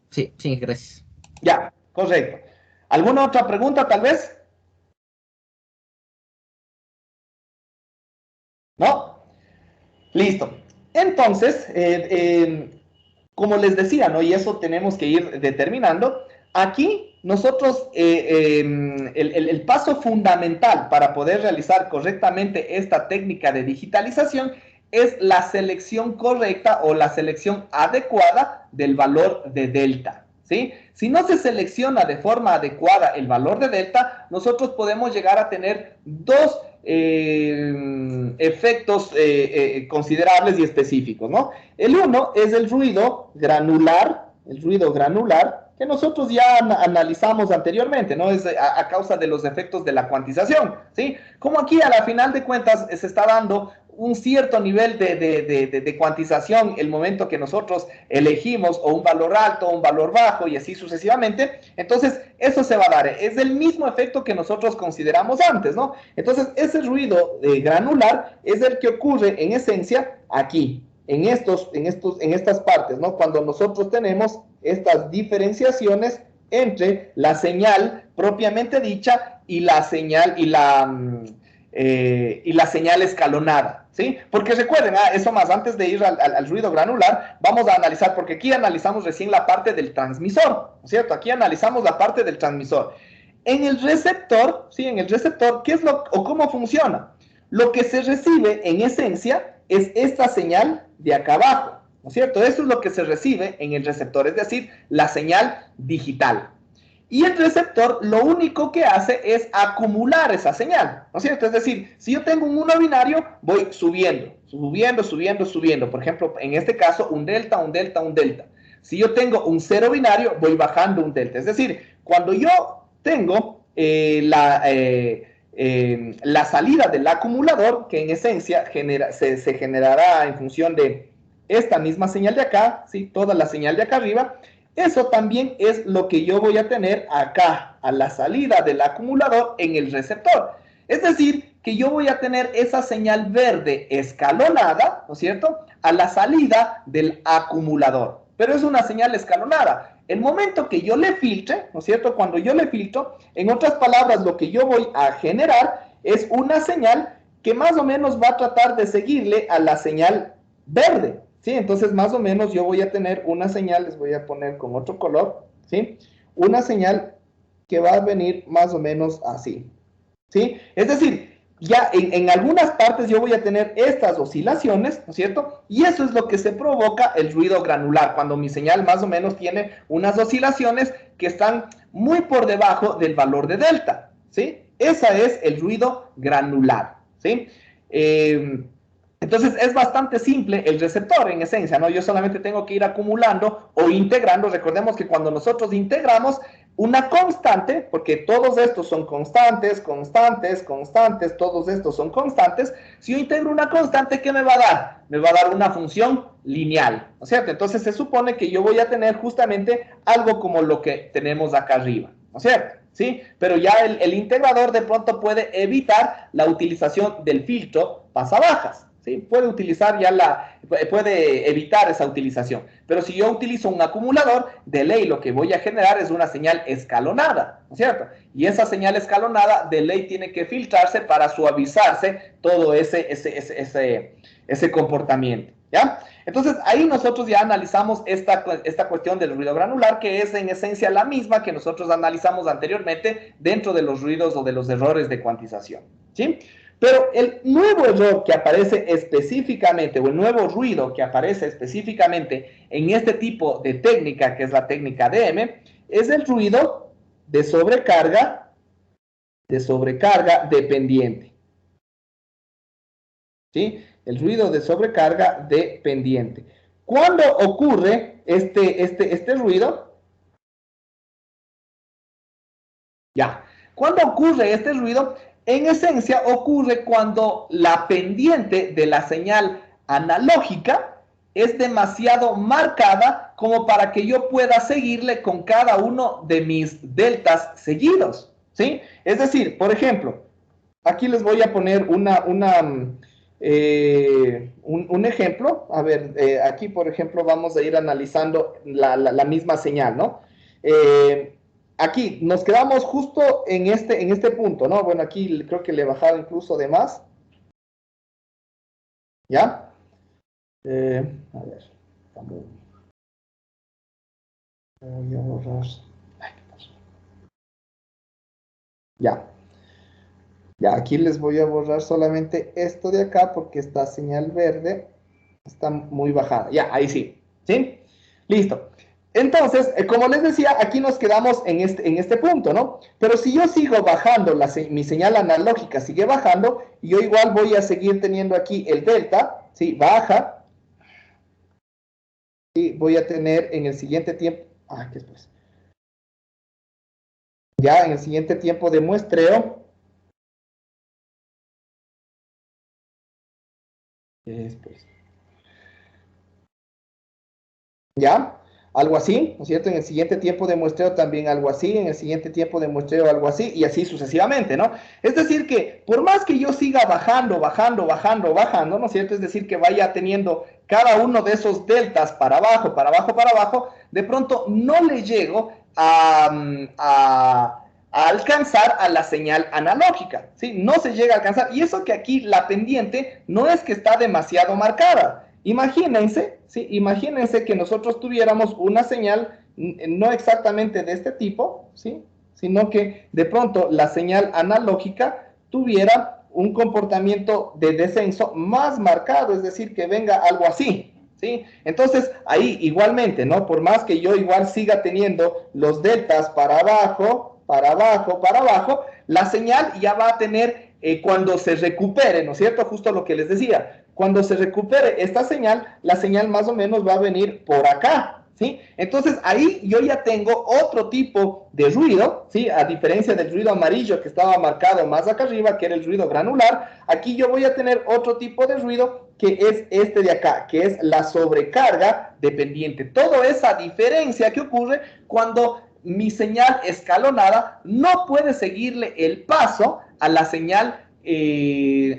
Sí, sí, gracias. Ya, correcto. ¿Alguna otra pregunta tal vez? ¿No? Listo. Entonces, como les decía, ¿no? Y eso tenemos que ir determinando. Aquí nosotros, el paso fundamental para poder realizar correctamente esta técnica de digitalización es la selección correcta o la selección adecuada del valor de delta, ¿sí? Si no se selecciona de forma adecuada el valor de delta, nosotros podemos llegar a tener dos efectos considerables y específicos, ¿no? El uno es el ruido granular, que nosotros ya analizamos anteriormente, ¿no? Es a causa de los efectos de la cuantización, ¿sí? Como aquí a la final de cuentas se está dando un cierto nivel de cuantización el momento que nosotros elegimos o un valor alto o un valor bajo y así sucesivamente, entonces eso se va a dar, es el mismo efecto que nosotros consideramos antes, ¿no? Entonces ese ruido granular es el que ocurre en esencia aquí, en estas partes, ¿no? Cuando nosotros tenemos estas diferenciaciones entre la señal propiamente dicha y la señal escalonada, ¿sí? Porque recuerden, eso más, antes de ir al ruido granular, vamos a analizar, porque aquí analizamos recién la parte del transmisor, ¿no es cierto? Aquí analizamos la parte del transmisor. En el receptor, ¿sí? En el receptor, ¿qué es o cómo funciona? Lo que se recibe en esencia es esta señal de acá abajo, ¿no es cierto? Eso es lo que se recibe en el receptor, es decir, la señal digital. Y el receptor lo único que hace es acumular esa señal, ¿no es cierto? Es decir, si yo tengo un 1 binario, voy subiendo. Por ejemplo, en este caso, un delta, un delta, un delta. Si yo tengo un 0 binario, voy bajando un delta. Es decir, cuando yo tengo la salida del acumulador, que en esencia se generará en función de esta misma señal de acá, ¿sí? Toda la señal de acá arriba. Eso también es lo que yo voy a tener acá, a la salida del acumulador en el receptor. Es decir, que yo voy a tener esa señal verde escalonada, ¿no es cierto?, a la salida del acumulador. Pero es una señal escalonada. El momento que yo le filtre, ¿no es cierto?, cuando yo le filtro, en otras palabras, lo que yo voy a generar es una señal que más o menos va a tratar de seguirle a la señal verde. ¿Sí? Entonces, más o menos yo voy a tener una señal, les voy a poner con otro color, ¿sí? Una señal que va a venir más o menos así, ¿sí? Es decir, ya en algunas partes yo voy a tener estas oscilaciones, ¿no es cierto? Y eso es lo que se provoca el ruido granular, cuando mi señal más o menos tiene unas oscilaciones que están muy por debajo del valor de delta, ¿sí? Ese es el ruido granular, ¿sí? Entonces es bastante simple el receptor en esencia, ¿no? Yo solamente tengo que ir acumulando o integrando. Recordemos que cuando nosotros integramos una constante, porque todos estos son constantes, todos estos son constantes. Si yo integro una constante, ¿qué me va a dar? Me va a dar una función lineal, ¿no es cierto? Entonces se supone que yo voy a tener justamente algo como lo que tenemos acá arriba, ¿no es cierto? ¿Sí? Pero ya el integrador de pronto puede evitar la utilización del filtro pasabajas. ¿Sí? Puede evitar esa utilización. Pero si yo utilizo un acumulador, de ley lo que voy a generar es una señal escalonada, ¿no es cierto? Y esa señal escalonada de ley tiene que filtrarse para suavizarse todo ese comportamiento, ¿ya? Entonces, ahí nosotros ya analizamos esta cuestión del ruido granular, que es en esencia la misma que nosotros analizamos anteriormente dentro de los ruidos o de los errores de cuantización, ¿sí? Pero el nuevo error que aparece específicamente, o el nuevo ruido que aparece específicamente en este tipo de técnica, que es la técnica DM, es el ruido de sobrecarga dependiente. ¿sí? El ruido de sobrecarga dependiente. ¿Cuándo ocurre este ruido? Ya. ¿Cuándo ocurre este ruido? En esencia ocurre cuando la pendiente de la señal analógica es demasiado marcada como para que yo pueda seguirle con cada uno de mis deltas seguidos, ¿sí? Es decir, por ejemplo, aquí les voy a poner un ejemplo. A ver, aquí, por ejemplo, vamos a ir analizando la misma señal, ¿no? Aquí nos quedamos justo en este punto, ¿no? Bueno, aquí creo que le he bajado incluso de más. ¿Ya? A ver, voy a borrar. Ay, ¿qué pasó? Ya. Ya, aquí les voy a borrar solamente esto de acá porque esta señal verde está muy bajada. Ya, ahí sí. ¿Sí? Listo. Entonces, como les decía, aquí nos quedamos en este punto, ¿no? Pero si yo sigo bajando, mi señal analógica sigue bajando, yo igual voy a seguir teniendo aquí el delta, ¿sí? Baja. Y voy a tener en el siguiente tiempo, ¿qué es pues? Ya en el siguiente tiempo de muestreo, ¿qué es pues? ¿Ya? Algo así, ¿no es cierto? En el siguiente tiempo de muestreo también algo así, en el siguiente tiempo de muestreo algo así, y así sucesivamente, ¿no? Es decir que, por más que yo siga bajando, ¿no es cierto? Es decir, que vaya teniendo cada uno de esos deltas para abajo, de pronto no le llego a alcanzar a la señal analógica, ¿sí? No se llega a alcanzar, y eso que aquí la pendiente no es que está demasiado marcada. Imagínense, ¿sí? Imagínense que nosotros tuviéramos una señal no exactamente de este tipo, ¿sí? Sino que de pronto la señal analógica tuviera un comportamiento de descenso más marcado, es decir, que venga algo así, ¿sí? Entonces, ahí igualmente, ¿no? Por más que yo igual siga teniendo los deltas para abajo, la señal ya va a tener, cuando se recupere, ¿no es cierto? Justo lo que les decía. Cuando se recupere esta señal, la señal más o menos va a venir por acá, ¿sí? Entonces, ahí yo ya tengo otro tipo de ruido, ¿sí? A diferencia del ruido amarillo que estaba marcado más acá arriba, que era el ruido granular, aquí yo voy a tener otro tipo de ruido que es este de acá, que es la sobrecarga dependiente. Toda esa diferencia que ocurre cuando mi señal escalonada no puede seguirle el paso a la señal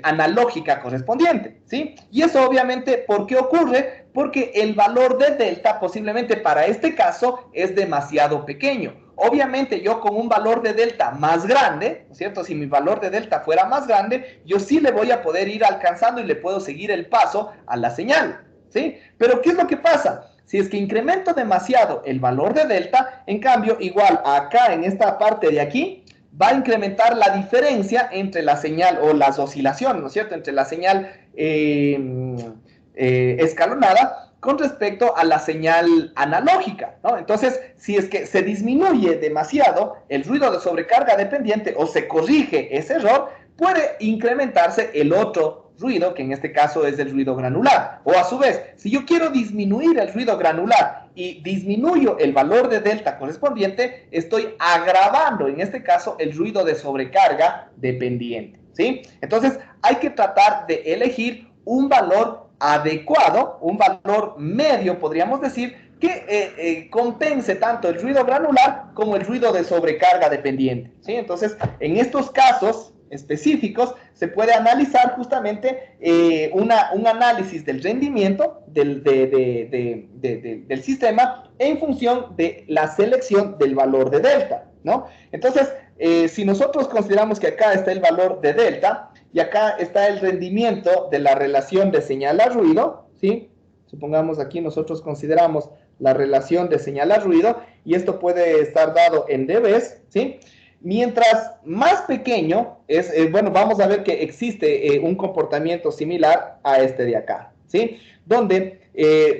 analógica correspondiente, ¿sí? Y eso obviamente, ¿por qué ocurre? Porque el valor de delta posiblemente para este caso es demasiado pequeño. Obviamente yo con un valor de delta más grande, ¿no es cierto? Si mi valor de delta fuera más grande, yo sí le voy a poder ir alcanzando y le puedo seguir el paso a la señal, ¿sí? Pero ¿qué es lo que pasa? Si es que incremento demasiado el valor de delta, en cambio, igual acá en esta parte de aquí, va a incrementar la diferencia entre la señal o las oscilaciones, ¿no es cierto? Entre la señal escalonada con respecto a la señal analógica, ¿no? Entonces, si es que se disminuye demasiado el ruido de sobrecarga dependiente o se corrige ese error, puede incrementarse el otro ruido, que en este caso es el ruido granular. O a su vez, si yo quiero disminuir el ruido granular y disminuyo el valor de delta correspondiente, estoy agravando, en este caso, el ruido de sobrecarga dependiente, ¿sí? Entonces, hay que tratar de elegir un valor adecuado, un valor medio, podríamos decir, que compense tanto el ruido granular como el ruido de sobrecarga dependiente, ¿sí? Entonces, en estos casos específicos, se puede analizar justamente un análisis del rendimiento del sistema en función de la selección del valor de delta, ¿no? Entonces, si nosotros consideramos que acá está el valor de delta y acá está el rendimiento de la relación de señal a ruido, ¿sí? Supongamos aquí nosotros consideramos la relación de señal a ruido y esto puede estar dado en dBs, ¿sí? Mientras más pequeño es, bueno, vamos a ver que existe un comportamiento similar a este de acá, ¿sí? Donde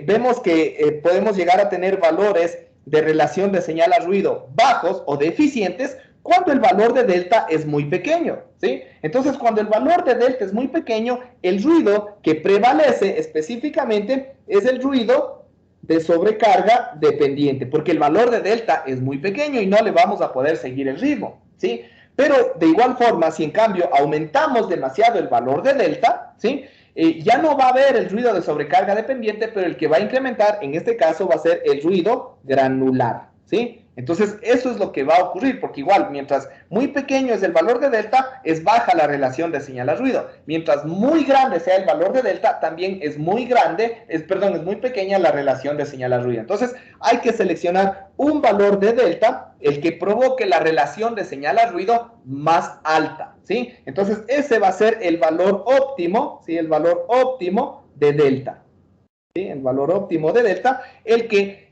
vemos que podemos llegar a tener valores de relación de señal a ruido bajos o deficientes cuando el valor de delta es muy pequeño, ¿sí? Entonces, cuando el valor de delta es muy pequeño, el ruido que prevalece específicamente es el ruido de sobrecarga dependiente, porque el valor de delta es muy pequeño y no le vamos a poder seguir el ritmo, ¿sí? Pero de igual forma, si en cambio aumentamos demasiado el valor de delta, ¿sí? Ya no va a haber el ruido de sobrecarga dependiente, pero el que va a incrementar en este caso va a ser el ruido granular, ¿sí? Entonces, eso es lo que va a ocurrir, porque igual, mientras muy pequeño es el valor de delta, es baja la relación de señal a ruido. Mientras muy grande sea el valor de delta, también es muy pequeña la relación de señal a ruido. Entonces, hay que seleccionar un valor de delta, el que provoque la relación de señal a ruido más alta, ¿sí? Entonces, ese va a ser el valor óptimo, ¿sí? El valor óptimo de delta, ¿sí? El valor óptimo de delta, el que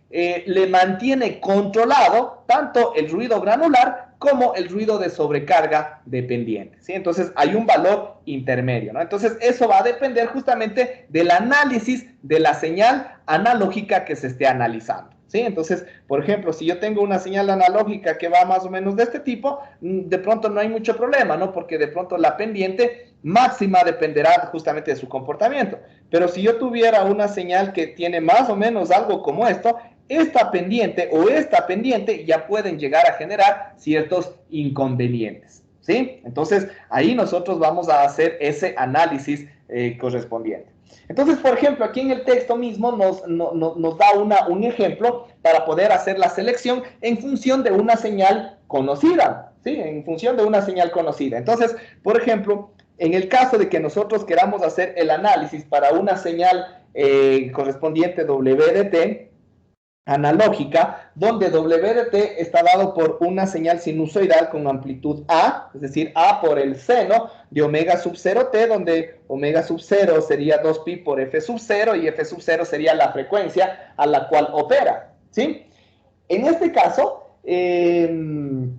le mantiene controlado tanto el ruido granular como el ruido de sobrecarga dependiente, ¿sí? Entonces hay un valor intermedio, ¿no? Entonces eso va a depender justamente del análisis de la señal analógica que se esté analizando, ¿sí? Entonces, por ejemplo, si yo tengo una señal analógica que va más o menos de este tipo, de pronto no hay mucho problema, ¿no? Porque de pronto la pendiente máxima dependerá justamente de su comportamiento. Pero si yo tuviera una señal que tiene más o menos algo como esto, esta pendiente o esta pendiente ya pueden llegar a generar ciertos inconvenientes, ¿sí? Entonces, ahí nosotros vamos a hacer ese análisis correspondiente. Entonces, por ejemplo, aquí en el texto mismo nos da un ejemplo para poder hacer la selección en función de una señal conocida, ¿sí? En función de una señal conocida. Entonces, por ejemplo, en el caso de que nosotros queramos hacer el análisis para una señal correspondiente WDT, analógica, donde WDT está dado por una señal sinusoidal con amplitud A, es decir, A por el seno de omega sub 0 t, donde omega sub 0 sería 2pi por F sub 0 y F sub 0 sería la frecuencia a la cual opera, ¿sí? En este caso, hay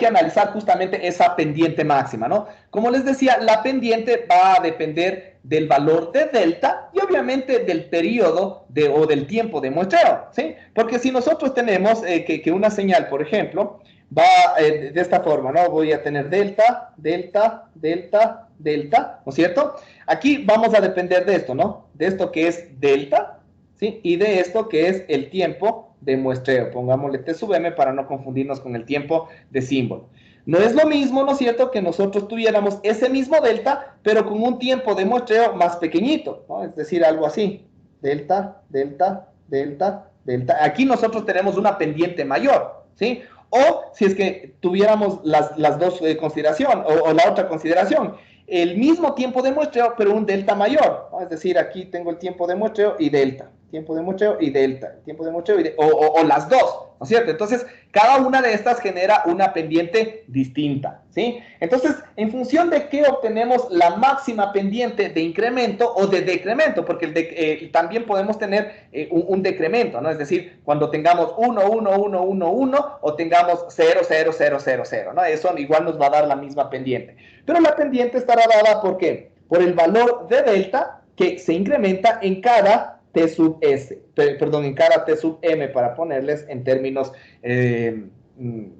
que analizar justamente esa pendiente máxima, ¿no? Como les decía, la pendiente va a depender del valor de delta y obviamente del periodo o del tiempo de muestreo, ¿sí? Porque si nosotros tenemos que una señal, por ejemplo, va de esta forma, ¿no? Voy a tener delta, delta, delta, delta, ¿no es cierto? Aquí vamos a depender de esto, ¿no? De esto que es delta, ¿sí? Y de esto que es el tiempo de muestreo. Pongámosle T sub m para no confundirnos con el tiempo de símbolo. No es lo mismo, ¿no es cierto?, que nosotros tuviéramos ese mismo delta, pero con un tiempo de muestreo más pequeñito, ¿no? Es decir, algo así. Delta, delta, delta, delta. Aquí nosotros tenemos una pendiente mayor, ¿sí? O si es que tuviéramos las dos consideraciones, o la otra consideración, el mismo tiempo de muestreo, pero un delta mayor, ¿no? Es decir, aquí tengo el tiempo de muestreo y delta, tiempo de muestreo y delta, tiempo de muestreo y o las dos, ¿no es cierto? Entonces, cada una de estas genera una pendiente distinta, ¿sí? Entonces, en función de qué obtenemos la máxima pendiente de incremento o de decremento, porque también podemos tener un decremento, ¿no? Es decir, cuando tengamos 1, 1, 1, 1, 1 o tengamos 0, 0, 0, 0, 0, ¿no? Eso igual nos va a dar la misma pendiente. Pero la pendiente estará dada, ¿por qué? Por el valor de delta que se incrementa en cada T sub S, perdón, en cada T sub M, para ponerles en términos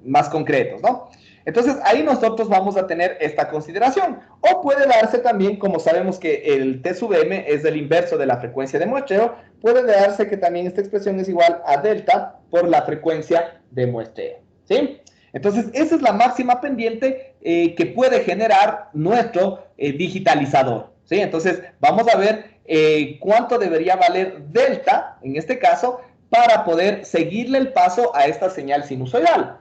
más concretos, ¿no? Entonces, ahí nosotros vamos a tener esta consideración. O puede darse también, como sabemos que el T sub M es el inverso de la frecuencia de muestreo, puede darse que también esta expresión es igual a delta por la frecuencia de muestreo, ¿sí? Entonces, esa es la máxima pendiente que puede generar nuestro digitalizador, ¿sí? Entonces, vamos a ver cuánto debería valer delta, en este caso, para poder seguirle el paso a esta señal sinusoidal.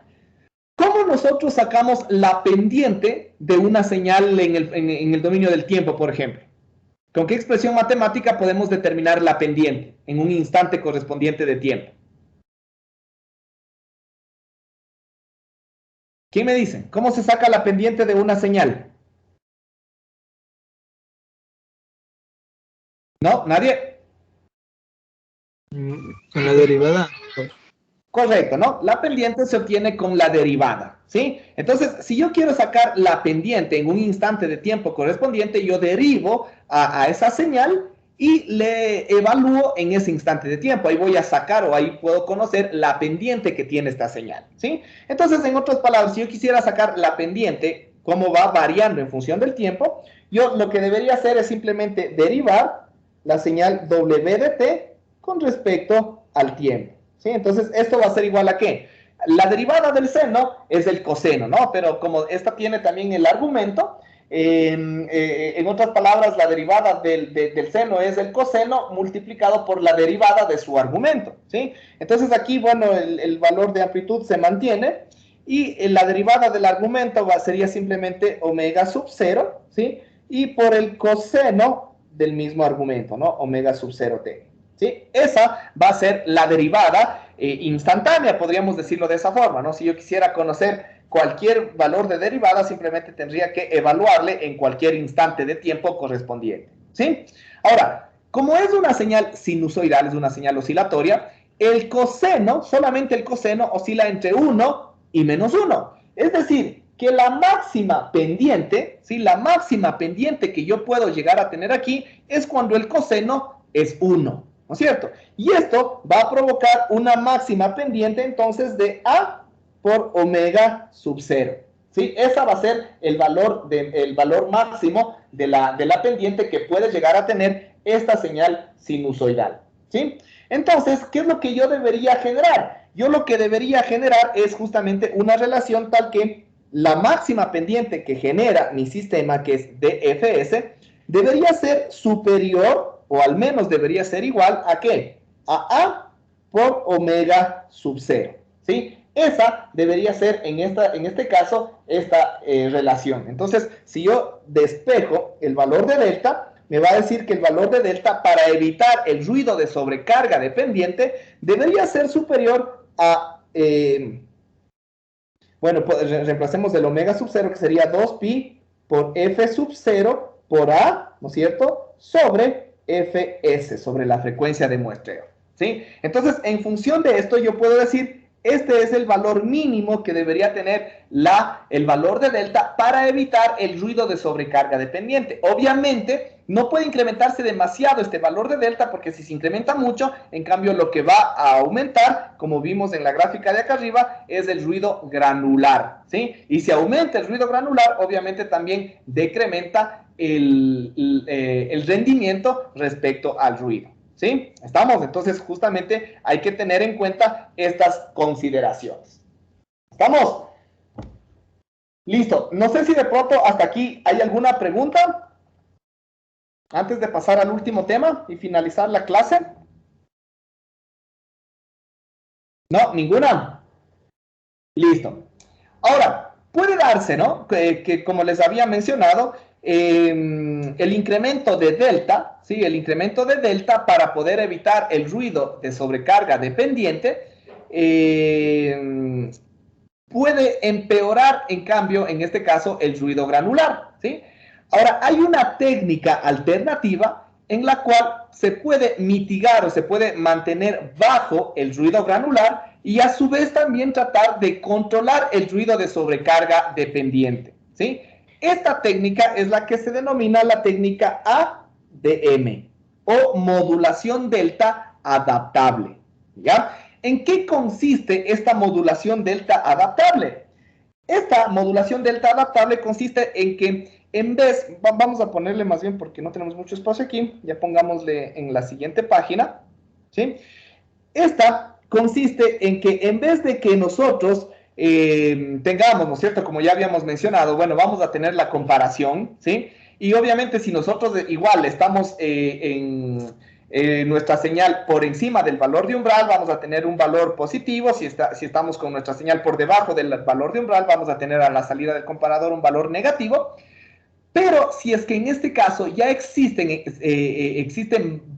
¿Cómo nosotros sacamos la pendiente de una señal en el dominio del tiempo, por ejemplo? ¿Con qué expresión matemática podemos determinar la pendiente en un instante correspondiente de tiempo? ¿Quién me dice? ¿Cómo se saca la pendiente de una señal? ¿No? ¿Nadie? Con la derivada. Correcto, ¿no? La pendiente se obtiene con la derivada, ¿sí? Entonces, si yo quiero sacar la pendiente en un instante de tiempo correspondiente, yo derivo a esa señal y le evalúo en ese instante de tiempo. Ahí voy a sacar o ahí puedo conocer la pendiente que tiene esta señal, ¿sí? Entonces, en otras palabras, si yo quisiera sacar la pendiente, cómo va variando en función del tiempo, yo lo que debería hacer es simplemente derivar la señal W de t con respecto al tiempo, ¿sí? Entonces, esto va a ser igual a ¿qué? La derivada del seno es el coseno, ¿no? Pero como esta tiene también el argumento, en otras palabras, la derivada del seno es el coseno multiplicado por la derivada de su argumento, ¿sí? Entonces aquí, bueno, el valor de amplitud se mantiene y la derivada del argumento sería simplemente omega sub 0, ¿sí? Y por el coseno del mismo argumento, ¿no? Omega sub 0 t, ¿sí? Esa va a ser la derivada instantánea, podríamos decirlo de esa forma, ¿no? Si yo quisiera conocer cualquier valor de derivada, simplemente tendría que evaluarle en cualquier instante de tiempo correspondiente, ¿sí? Ahora, como es una señal sinusoidal, es una señal oscilatoria, el coseno, solamente el coseno, oscila entre 1 y menos 1. Es decir, que la máxima pendiente, ¿sí? La máxima pendiente que yo puedo llegar a tener aquí es cuando el coseno es 1, ¿no es cierto? Y esto va a provocar una máxima pendiente entonces de A por omega sub 0, ¿sí? Esa va a ser el valor máximo de la pendiente que puede llegar a tener esta señal sinusoidal, ¿sí? Entonces, ¿qué es lo que yo debería generar? Yo lo que debería generar es justamente una relación tal que la máxima pendiente que genera mi sistema, que es DFS, debería ser superior, o al menos debería ser igual a ¿qué? A por omega sub 0, ¿sí? Esa debería ser, en este caso, esta relación. Entonces, si yo despejo el valor de delta, me va a decir que el valor de delta, para evitar el ruido de sobrecarga de pendiente, debería ser superior a, bueno, pues reemplacemos el omega sub 0, que sería 2pi por f sub 0 por A, ¿no es cierto?, sobre fs, sobre la frecuencia de muestreo, ¿sí? Entonces, en función de esto, yo puedo decir, este es el valor mínimo que debería tener el valor de delta para evitar el ruido de sobrecarga de pendiente. Obviamente, no puede incrementarse demasiado este valor de delta, porque si se incrementa mucho, en cambio lo que va a aumentar, como vimos en la gráfica de acá arriba, es el ruido granular, ¿sí? Y si aumenta el ruido granular, obviamente también decrementa el rendimiento respecto al ruido, ¿sí? ¿Estamos? Entonces, justamente hay que tener en cuenta estas consideraciones. ¿Estamos? Listo. No sé si de pronto hasta aquí hay alguna pregunta antes de pasar al último tema y finalizar la clase. ¿No? ¿Ninguna? Listo. Ahora, puede darse, ¿no? Que como les había mencionado, el incremento de delta, ¿sí? El incremento de delta para poder evitar el ruido de sobrecarga de pendiente puede empeorar, en cambio, en este caso, el ruido granular, ¿sí? Ahora, hay una técnica alternativa en la cual se puede mitigar o se puede mantener bajo el ruido granular y a su vez también tratar de controlar el ruido de sobrecarga de pendiente, ¿sí? Esta técnica es la que se denomina la técnica ADM o modulación delta adaptable, ¿ya? ¿En qué consiste esta modulación delta adaptable? Esta modulación delta adaptable consiste en que en vez, vamos a ponerle más bien porque no tenemos mucho espacio aquí, ya pongámosle en la siguiente página, ¿sí? Esta consiste en que en vez de que nosotros tengamos, ¿no es cierto?, como ya habíamos mencionado, bueno, vamos a tener la comparación, ¿sí? Y obviamente si nosotros igual estamos nuestra señal por encima del valor de umbral, vamos a tener un valor positivo. Si estamos con nuestra señal por debajo del valor de umbral, vamos a tener a la salida del comparador un valor negativo. Pero si es que en este caso ya existen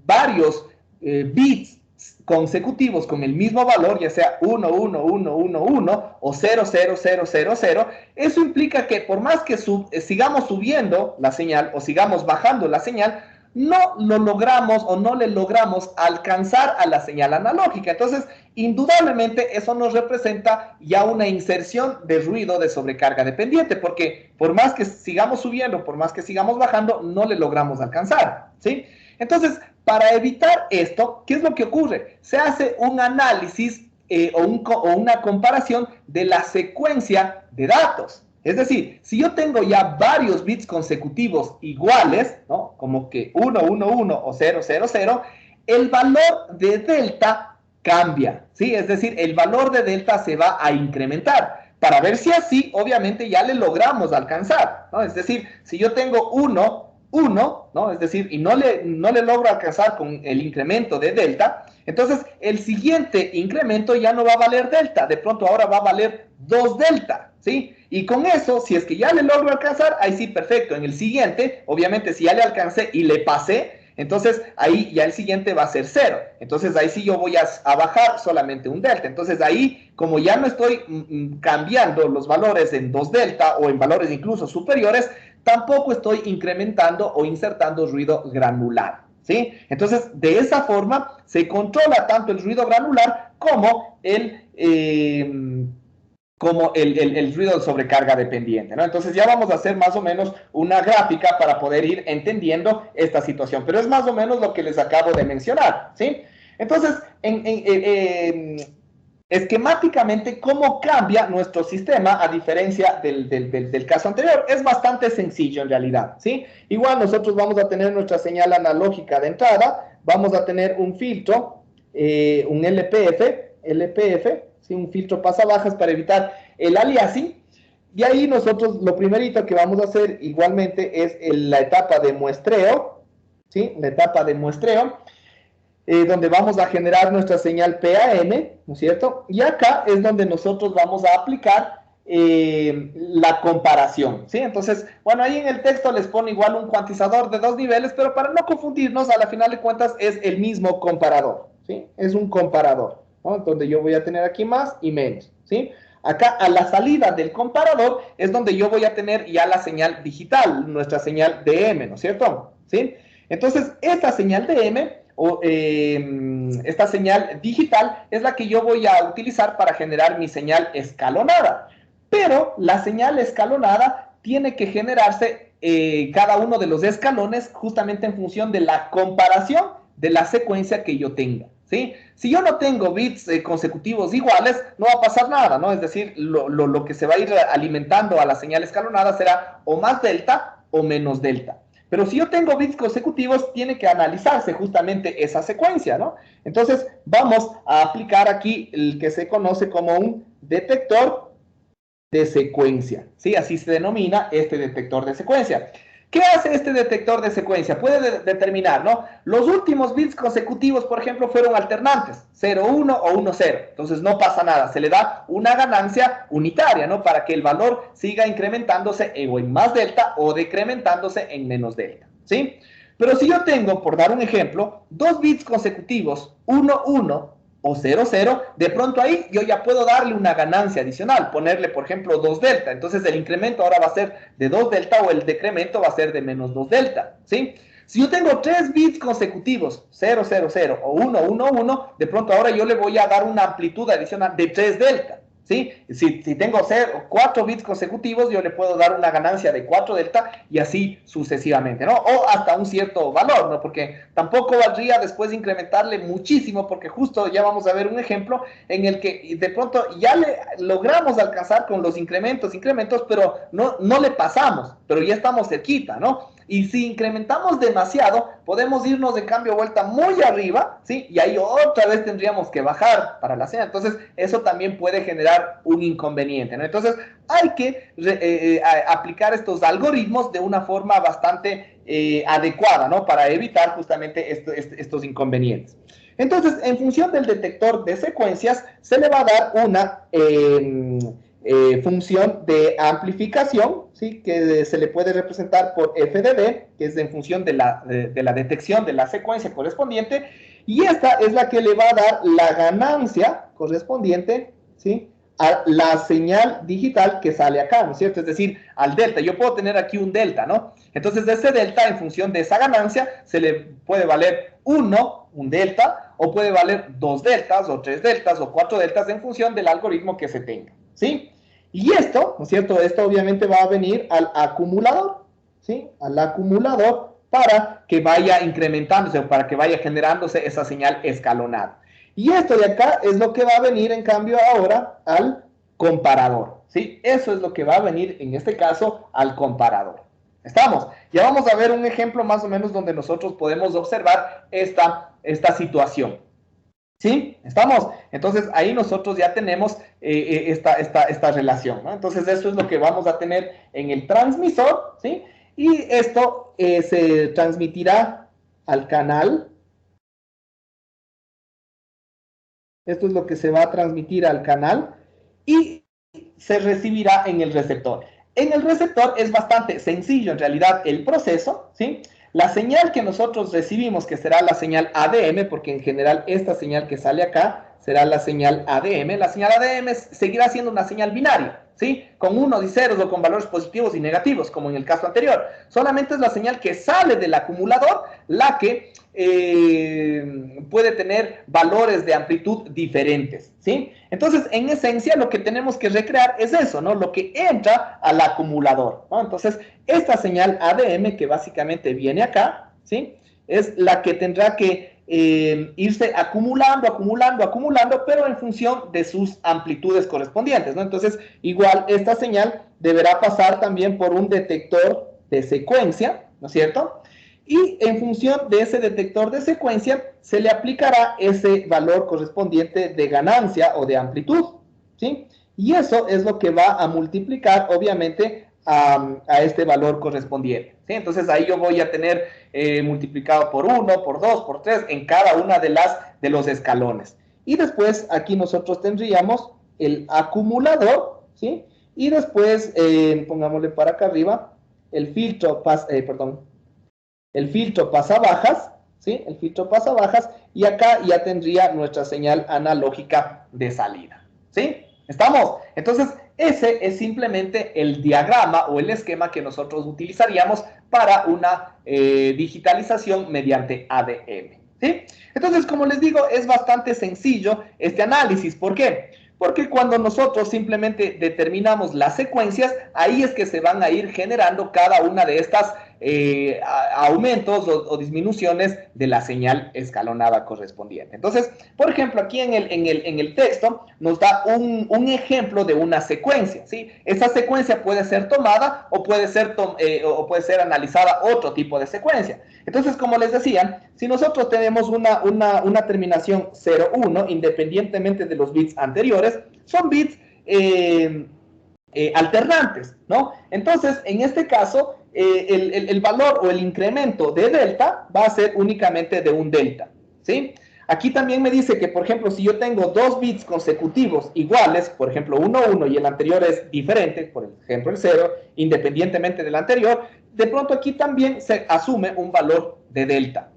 varios bits consecutivos con el mismo valor, ya sea 1, 1, 1, 1, 1 o 0, 0, 0, 0, 0, eso implica que por más que sigamos subiendo la señal o sigamos bajando la señal, no lo logramos o no le logramos alcanzar a la señal analógica. Entonces, indudablemente, eso nos representa ya una inserción de ruido de sobrecarga de pendiente, porque por más que sigamos subiendo, por más que sigamos bajando, no le logramos alcanzar, ¿sí? Entonces, para evitar esto, ¿qué es lo que ocurre? Se hace un análisis o una comparación de la secuencia de datos. Es decir, si yo tengo ya varios bits consecutivos iguales, ¿no? Como que 1, 1, 1 o 0, 0, 0, el valor de delta cambia, ¿sí? Es decir, el valor de delta se va a incrementar, para ver si así, obviamente, ya le logramos alcanzar, ¿no? Es decir, si yo tengo 1, 1, ¿no? Es decir, y no le logro alcanzar con el incremento de delta, entonces el siguiente incremento ya no va a valer delta, de pronto ahora va a valer 2 delta, ¿sí? Y con eso, si es que ya le logro alcanzar, ahí sí, perfecto. En el siguiente, obviamente, si ya le alcancé y le pasé, entonces ahí ya el siguiente va a ser 0. Entonces ahí sí yo voy a bajar solamente un delta. Entonces ahí, como ya no estoy cambiando los valores en 2 delta o en valores incluso superiores, tampoco estoy incrementando o insertando ruido granular, ¿sí? Entonces, de esa forma se controla tanto el ruido granular como el ruido de sobrecarga dependiente, ¿no? Entonces ya vamos a hacer más o menos una gráfica para poder ir entendiendo esta situación, pero es más o menos lo que les acabo de mencionar, ¿sí? Entonces, esquemáticamente, ¿cómo cambia nuestro sistema a diferencia del caso anterior? Es bastante sencillo en realidad, ¿sí? Igual nosotros vamos a tener nuestra señal analógica de entrada, vamos a tener un filtro, un LPF, ¿sí? Un filtro pasabajas para evitar el aliasing, y ahí nosotros lo primerito que vamos a hacer igualmente es la etapa de muestreo, ¿sí? La etapa de muestreo, donde vamos a generar nuestra señal PAM, ¿no es cierto? Y acá es donde nosotros vamos a aplicar la comparación, ¿sí? Entonces, bueno, ahí en el texto les pone igual un cuantizador de 2 niveles, pero para no confundirnos, a la final de cuentas es el mismo comparador, ¿sí? Es un comparador, ¿no? Donde yo voy a tener aquí más y menos, ¿sí? Acá a la salida del comparador es donde yo voy a tener ya la señal digital, nuestra señal DM, ¿no es cierto? ¿Sí? Entonces, esta señal DM esta señal digital es la que yo voy a utilizar para generar mi señal escalonada. Pero la señal escalonada tiene que generarse cada uno de los escalones justamente en función de la comparación de la secuencia que yo tenga, ¿sí? Si yo no tengo bits consecutivos iguales, no va a pasar nada, ¿no? Es decir, lo que se va a ir alimentando a la señal escalonada será o más delta o menos delta. Pero si yo tengo bits consecutivos, tiene que analizarse justamente esa secuencia, ¿no? Entonces, vamos a aplicar aquí el que se conoce como un detector de secuencia, ¿sí? Así se denomina este detector de secuencia. ¿Qué hace este detector de secuencia? Puede determinar, ¿no? Los últimos bits consecutivos, por ejemplo, fueron alternantes, 0, 1 o 1, 0. Entonces no pasa nada, se le da una ganancia unitaria, ¿no? Para que el valor siga incrementándose o en más delta o decrementándose en menos delta, ¿sí? Pero si yo tengo, por dar un ejemplo, 2 bits consecutivos, 1, 1 o 0, 0, de pronto ahí yo ya puedo darle una ganancia adicional, ponerle, por ejemplo, 2 delta. Entonces el incremento ahora va a ser de 2 delta o el decremento va a ser de menos 2 delta, ¿sí? Si yo tengo 3 bits consecutivos, 0, 0, 0 o 1, 1, 1, de pronto ahora yo le voy a dar una amplitud adicional de 3 delta, ¿sí? Si tengo 4 bits consecutivos, yo le puedo dar una ganancia de 4 delta y así sucesivamente, ¿no? O hasta un cierto valor, ¿no? Porque tampoco valdría después incrementarle muchísimo, porque justo ya vamos a ver un ejemplo en el que de pronto ya le logramos alcanzar con los incrementos, pero no le pasamos, pero ya estamos cerquita, ¿no? Y si incrementamos demasiado, podemos irnos de cambio vuelta muy arriba, ¿sí? Y ahí otra vez tendríamos que bajar para la señal. Entonces, eso también puede generar un inconveniente, ¿no? Entonces, hay que aplicar estos algoritmos de una forma bastante adecuada, ¿no? Para evitar justamente estos inconvenientes. Entonces, en función del detector de secuencias, se le va a dar una función de amplificación, ¿sí? Que se le puede representar por FDD, que es en función de la detección de la secuencia correspondiente, y esta es la que le va a dar la ganancia correspondiente, ¿sí? A la señal digital que sale acá, ¿no es cierto? Es decir, al delta. Yo puedo tener aquí un delta, ¿no? Entonces, de ese delta, en función de esa ganancia, se le puede valer 1, un delta, o puede valer 2 deltas, o 3 deltas, o 4 deltas, en función del algoritmo que se tenga, ¿sí? Y esto, ¿no es cierto? Esto obviamente va a venir al acumulador, ¿sí? Al acumulador para que vaya incrementándose o para que vaya generándose esa señal escalonada. Y esto de acá es lo que va a venir en cambio ahora al comparador, ¿sí? Eso es lo que va a venir en este caso al comparador. ¿Estamos? Ya vamos a ver un ejemplo más o menos donde nosotros podemos observar esta situación. ¿Sí? ¿Estamos? Entonces ahí nosotros ya tenemos esta relación, ¿no? Entonces eso es lo que vamos a tener en el transmisor, ¿sí? Y esto se transmitirá al canal. Esto es lo que se va a transmitir al canal y se recibirá en el receptor. En el receptor es bastante sencillo en realidad el proceso, ¿sí? La señal que nosotros recibimos, que será la señal ADM, porque en general esta señal que sale acá será la señal ADM. La señal ADM seguirá siendo una señal binaria, ¿sí? Con unos y ceros o con valores positivos y negativos, como en el caso anterior. Solamente es la señal que sale del acumulador la que puede tener valores de amplitud diferentes, ¿sí? Entonces, en esencia, lo que tenemos que recrear es eso, ¿no? Lo que entra al acumulador, ¿no? Entonces, esta señal ADM, que básicamente viene acá, ¿sí? Es la que tendrá que irse acumulando, pero en función de sus amplitudes correspondientes, ¿no? Entonces, igual, esta señal deberá pasar también por un detector de secuencia, ¿no es cierto? Y en función de ese detector de secuencia, se le aplicará ese valor correspondiente de ganancia o de amplitud, ¿sí? Y eso es lo que va a multiplicar, obviamente, a este valor correspondiente, ¿sí? Entonces, ahí yo voy a tener multiplicado por 1, por 2, por 3, en cada una de los escalones. Y después, aquí nosotros tendríamos el acumulador, ¿sí? Y después, pongámosle para acá arriba, el filtro pasabajas, ¿sí? El filtro pasabajas, y acá ya tendría nuestra señal analógica de salida, ¿sí? ¿Estamos? Entonces, ese es simplemente el diagrama o el esquema que nosotros utilizaríamos para una digitalización mediante ADM, ¿sí? Entonces, como les digo, es bastante sencillo este análisis. ¿Por qué? Porque cuando nosotros simplemente determinamos las secuencias, ahí es que se van a ir generando cada una de estas aumentos o disminuciones de la señal escalonada correspondiente. Entonces, por ejemplo, aquí en el texto nos da un ejemplo de una secuencia, ¿sí? Esa secuencia puede ser tomada o puede ser analizada otro tipo de secuencia. Entonces, como les decía, si nosotros tenemos una terminación 0,1, independientemente de los bits anteriores, son bits alternantes, ¿no? Entonces, en este caso, el valor o el incremento de delta va a ser únicamente de un delta, ¿sí? Aquí también me dice que, por ejemplo, si yo tengo dos bits consecutivos iguales, por ejemplo, 1, 1 y el anterior es diferente, por ejemplo, el 0, independientemente del anterior, de pronto aquí también se asume un valor de delta,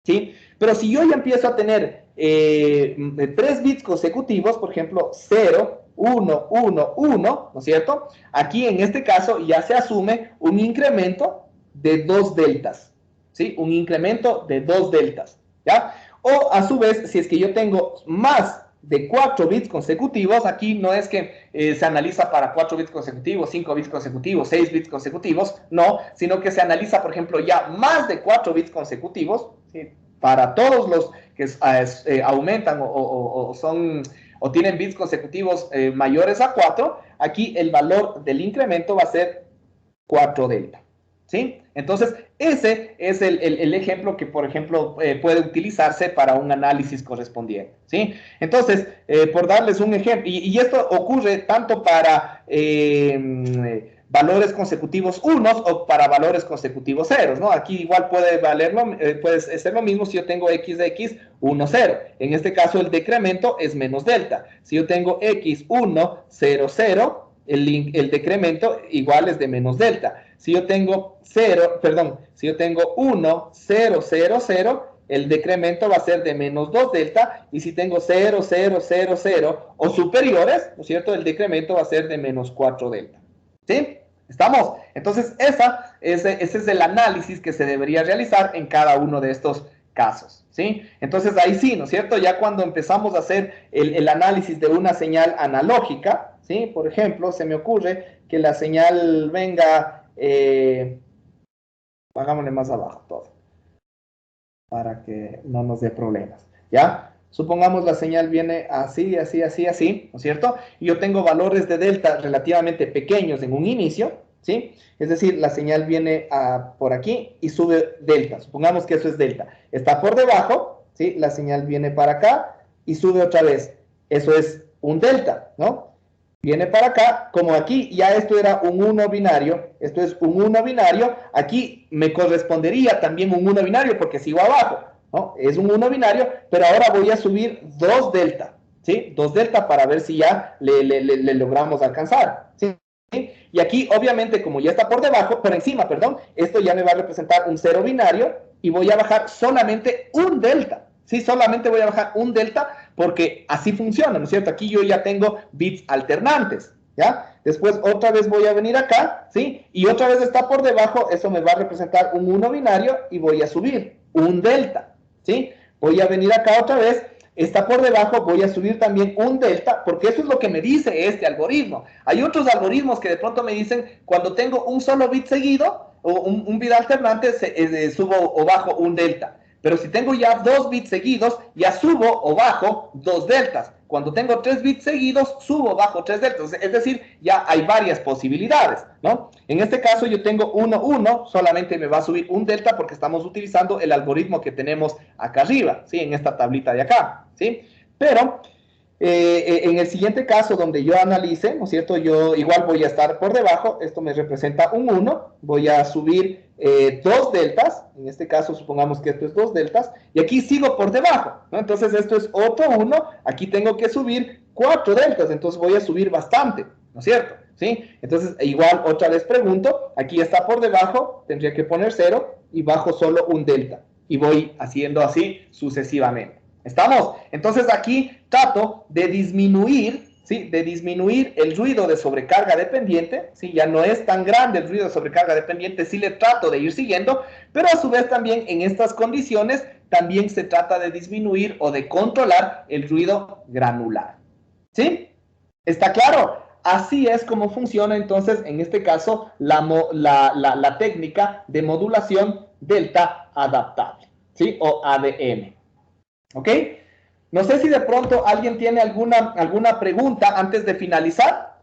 ¿sí? Pero si yo ya empiezo a tener 3 bits consecutivos, por ejemplo, 0, 1, 1, 1, ¿no es cierto? Aquí en este caso ya se asume un incremento de 2 deltas, ¿sí? Un incremento de 2 deltas, ¿ya? O a su vez, si es que yo tengo más de 4 bits consecutivos, aquí no es que se analiza para 4 bits consecutivos, 5 bits consecutivos, 6 bits consecutivos, no, sino que se analiza, por ejemplo, ya más de 4 bits consecutivos, ¿sí? Para todos los que aumentan o tienen bits consecutivos mayores a 4, aquí el valor del incremento va a ser 4 delta, ¿sí? Entonces, ese es el ejemplo que, por ejemplo, puede utilizarse para un análisis correspondiente, ¿sí? Entonces, por darles un ejemplo, y esto ocurre tanto para valores consecutivos unos o para valores consecutivos ceros, ¿no? Aquí igual puede ser lo mismo si yo tengo x de x 1, 0. En este caso el decremento es menos delta. Si yo tengo x 1, 0, 0, el decremento igual es de menos delta. Si yo tengo 1, 0, 0, 0, el decremento va a ser de menos 2 delta, y si tengo 0, 0, 0, 0 o superiores, ¿no es cierto? El decremento va a ser de menos 4 delta. ¿Sí? ¿Estamos? Entonces, ese es el análisis que se debería realizar en cada uno de estos casos, ¿sí? Entonces, ahí sí, ¿no es cierto? Ya cuando empezamos a hacer el análisis de una señal analógica, ¿sí? Por ejemplo, se me ocurre que la señal venga Hagámosle más abajo todo, para que no nos dé problemas, ¿ya? Supongamos la señal viene así, así, así, así, ¿no es cierto? Y yo tengo valores de delta relativamente pequeños en un inicio, ¿sí? Es decir, la señal viene por aquí y sube delta. Supongamos que eso es delta. Está por debajo, ¿sí? La señal viene para acá y sube otra vez. Eso es un delta, ¿no? Viene para acá, como aquí ya esto era un 1 binario, esto es un 1 binario, aquí me correspondería también un 1 binario porque sigo abajo, ¿no? Es un 1 binario, pero ahora voy a subir 2 delta, ¿sí? 2 delta para ver si ya le logramos alcanzar, ¿sí? Y aquí, obviamente, como ya está por debajo, por encima, perdón, esto ya me va a representar un 0 binario y voy a bajar solamente un delta, ¿sí? Solamente voy a bajar un delta porque así funciona, ¿no es cierto? Aquí yo ya tengo bits alternantes, ¿ya? Después otra vez voy a venir acá, ¿sí? Y otra vez está por debajo, eso me va a representar un 1 binario y voy a subir un delta, ¿sí? Voy a venir acá otra vez, está por debajo, voy a subir también un delta, porque eso es lo que me dice este algoritmo. Hay otros algoritmos que de pronto me dicen, cuando tengo un solo bit seguido, o un bit alternante, subo o bajo un delta. Pero si tengo ya 2 bits seguidos, ya subo o bajo 2 deltas. Cuando tengo 3 bits seguidos, subo o bajo 3 deltas. Es decir, ya hay varias posibilidades, ¿no? En este caso yo tengo 1, 1, solamente me va a subir un delta porque estamos utilizando el algoritmo que tenemos acá arriba, ¿sí? En esta tablita de acá, ¿sí? Pero en el siguiente caso donde yo analice, ¿no es cierto? Yo igual voy a estar por debajo, esto me representa un 1, voy a subir 2 deltas, en este caso supongamos que esto es 2 deltas, y aquí sigo por debajo, ¿no? Entonces esto es otro 1, aquí tengo que subir 4 deltas, entonces voy a subir bastante, ¿no es cierto? ¿Sí? Entonces igual otra vez pregunto, aquí está por debajo, tendría que poner 0 y bajo solo un delta, y voy haciendo así sucesivamente. ¿Estamos? Entonces aquí trato de disminuir, ¿sí? De disminuir el ruido de sobrecarga dependiente, ¿sí? Ya no es tan grande el ruido de sobrecarga dependiente, sí le trato de ir siguiendo, pero a su vez también en estas condiciones también se trata de disminuir o de controlar el ruido granular, ¿sí? ¿Está claro? Así es como funciona entonces en este caso la técnica de modulación delta adaptable, ¿sí? O ADM. ¿Ok? No sé si de pronto alguien tiene alguna pregunta antes de finalizar.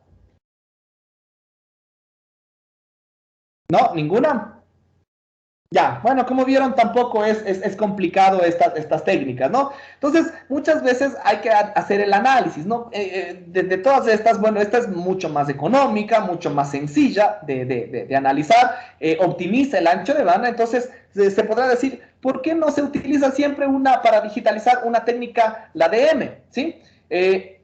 ¿No? ¿Ninguna? Ya, bueno, como vieron, tampoco es complicado estas técnicas, ¿no? Entonces, muchas veces hay que hacer el análisis, ¿no? De todas estas, bueno, esta es mucho más económica, mucho más sencilla de analizar, optimiza el ancho de banda, entonces se podrá decir, ¿por qué no se utiliza siempre para digitalizar una técnica, la ADM, ¿sí?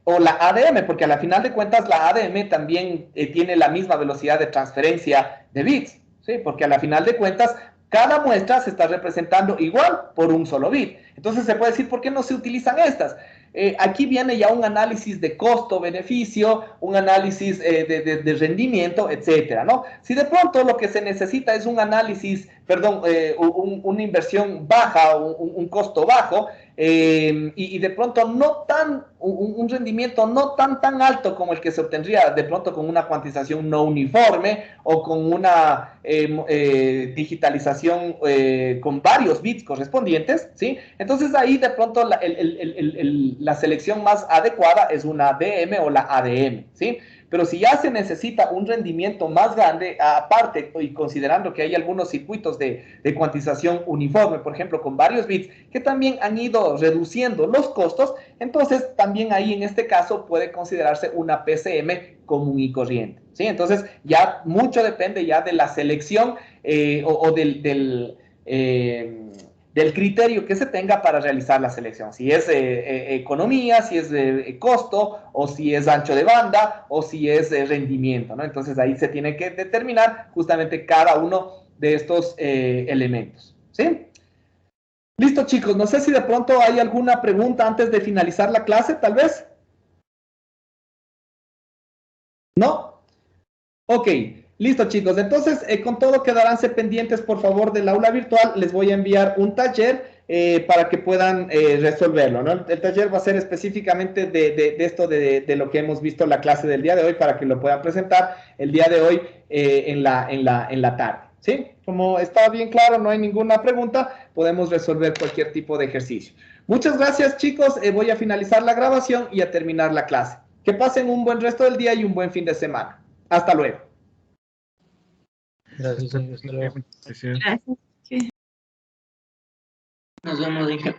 O la ADM, porque a la final de cuentas la ADM también tiene la misma velocidad de transferencia de bits, ¿sí? Porque a la final de cuentas cada muestra se está representando igual por un solo bit. Entonces se puede decir, ¿por qué no se utilizan estas? Aquí viene ya un análisis de costo-beneficio, un análisis de rendimiento, etcétera, ¿no? Si de pronto lo que se necesita es un análisis, perdón, una inversión baja, un costo bajo, y de pronto no tan, un rendimiento no tan alto como el que se obtendría de pronto con una cuantización no uniforme o con una digitalización con varios bits correspondientes, ¿sí? Entonces ahí de pronto la selección más adecuada es una DM o la ADM, ¿sí? Pero si ya se necesita un rendimiento más grande, aparte y considerando que hay algunos circuitos de cuantización uniforme, por ejemplo, con varios bits, que también han ido reduciendo los costos, entonces también ahí en este caso puede considerarse una PCM común y corriente, ¿sí? Entonces ya mucho depende ya de la selección del criterio que se tenga para realizar la selección, si es economía, si es costo, o si es ancho de banda, o si es rendimiento, ¿no? Entonces ahí se tiene que determinar justamente cada uno de estos elementos, ¿sí? Listo, chicos, no sé si de pronto hay alguna pregunta antes de finalizar la clase, tal vez. ¿No? Ok. Listo, chicos. Entonces, con todo quedaránse pendientes, por favor, del aula virtual. Les voy a enviar un taller para que puedan resolverlo, ¿no? El taller va a ser específicamente de esto, de lo que hemos visto en la clase del día de hoy, para que lo puedan presentar el día de hoy en la tarde, ¿Sí? Como está bien claro, no hay ninguna pregunta, podemos resolver cualquier tipo de ejercicio. Muchas gracias, chicos. Voy a finalizar la grabación y a terminar la clase. Que pasen un buen resto del día y un buen fin de semana. Hasta luego. Gracias, hasta luego. Gracias. Nos vemos, Inge.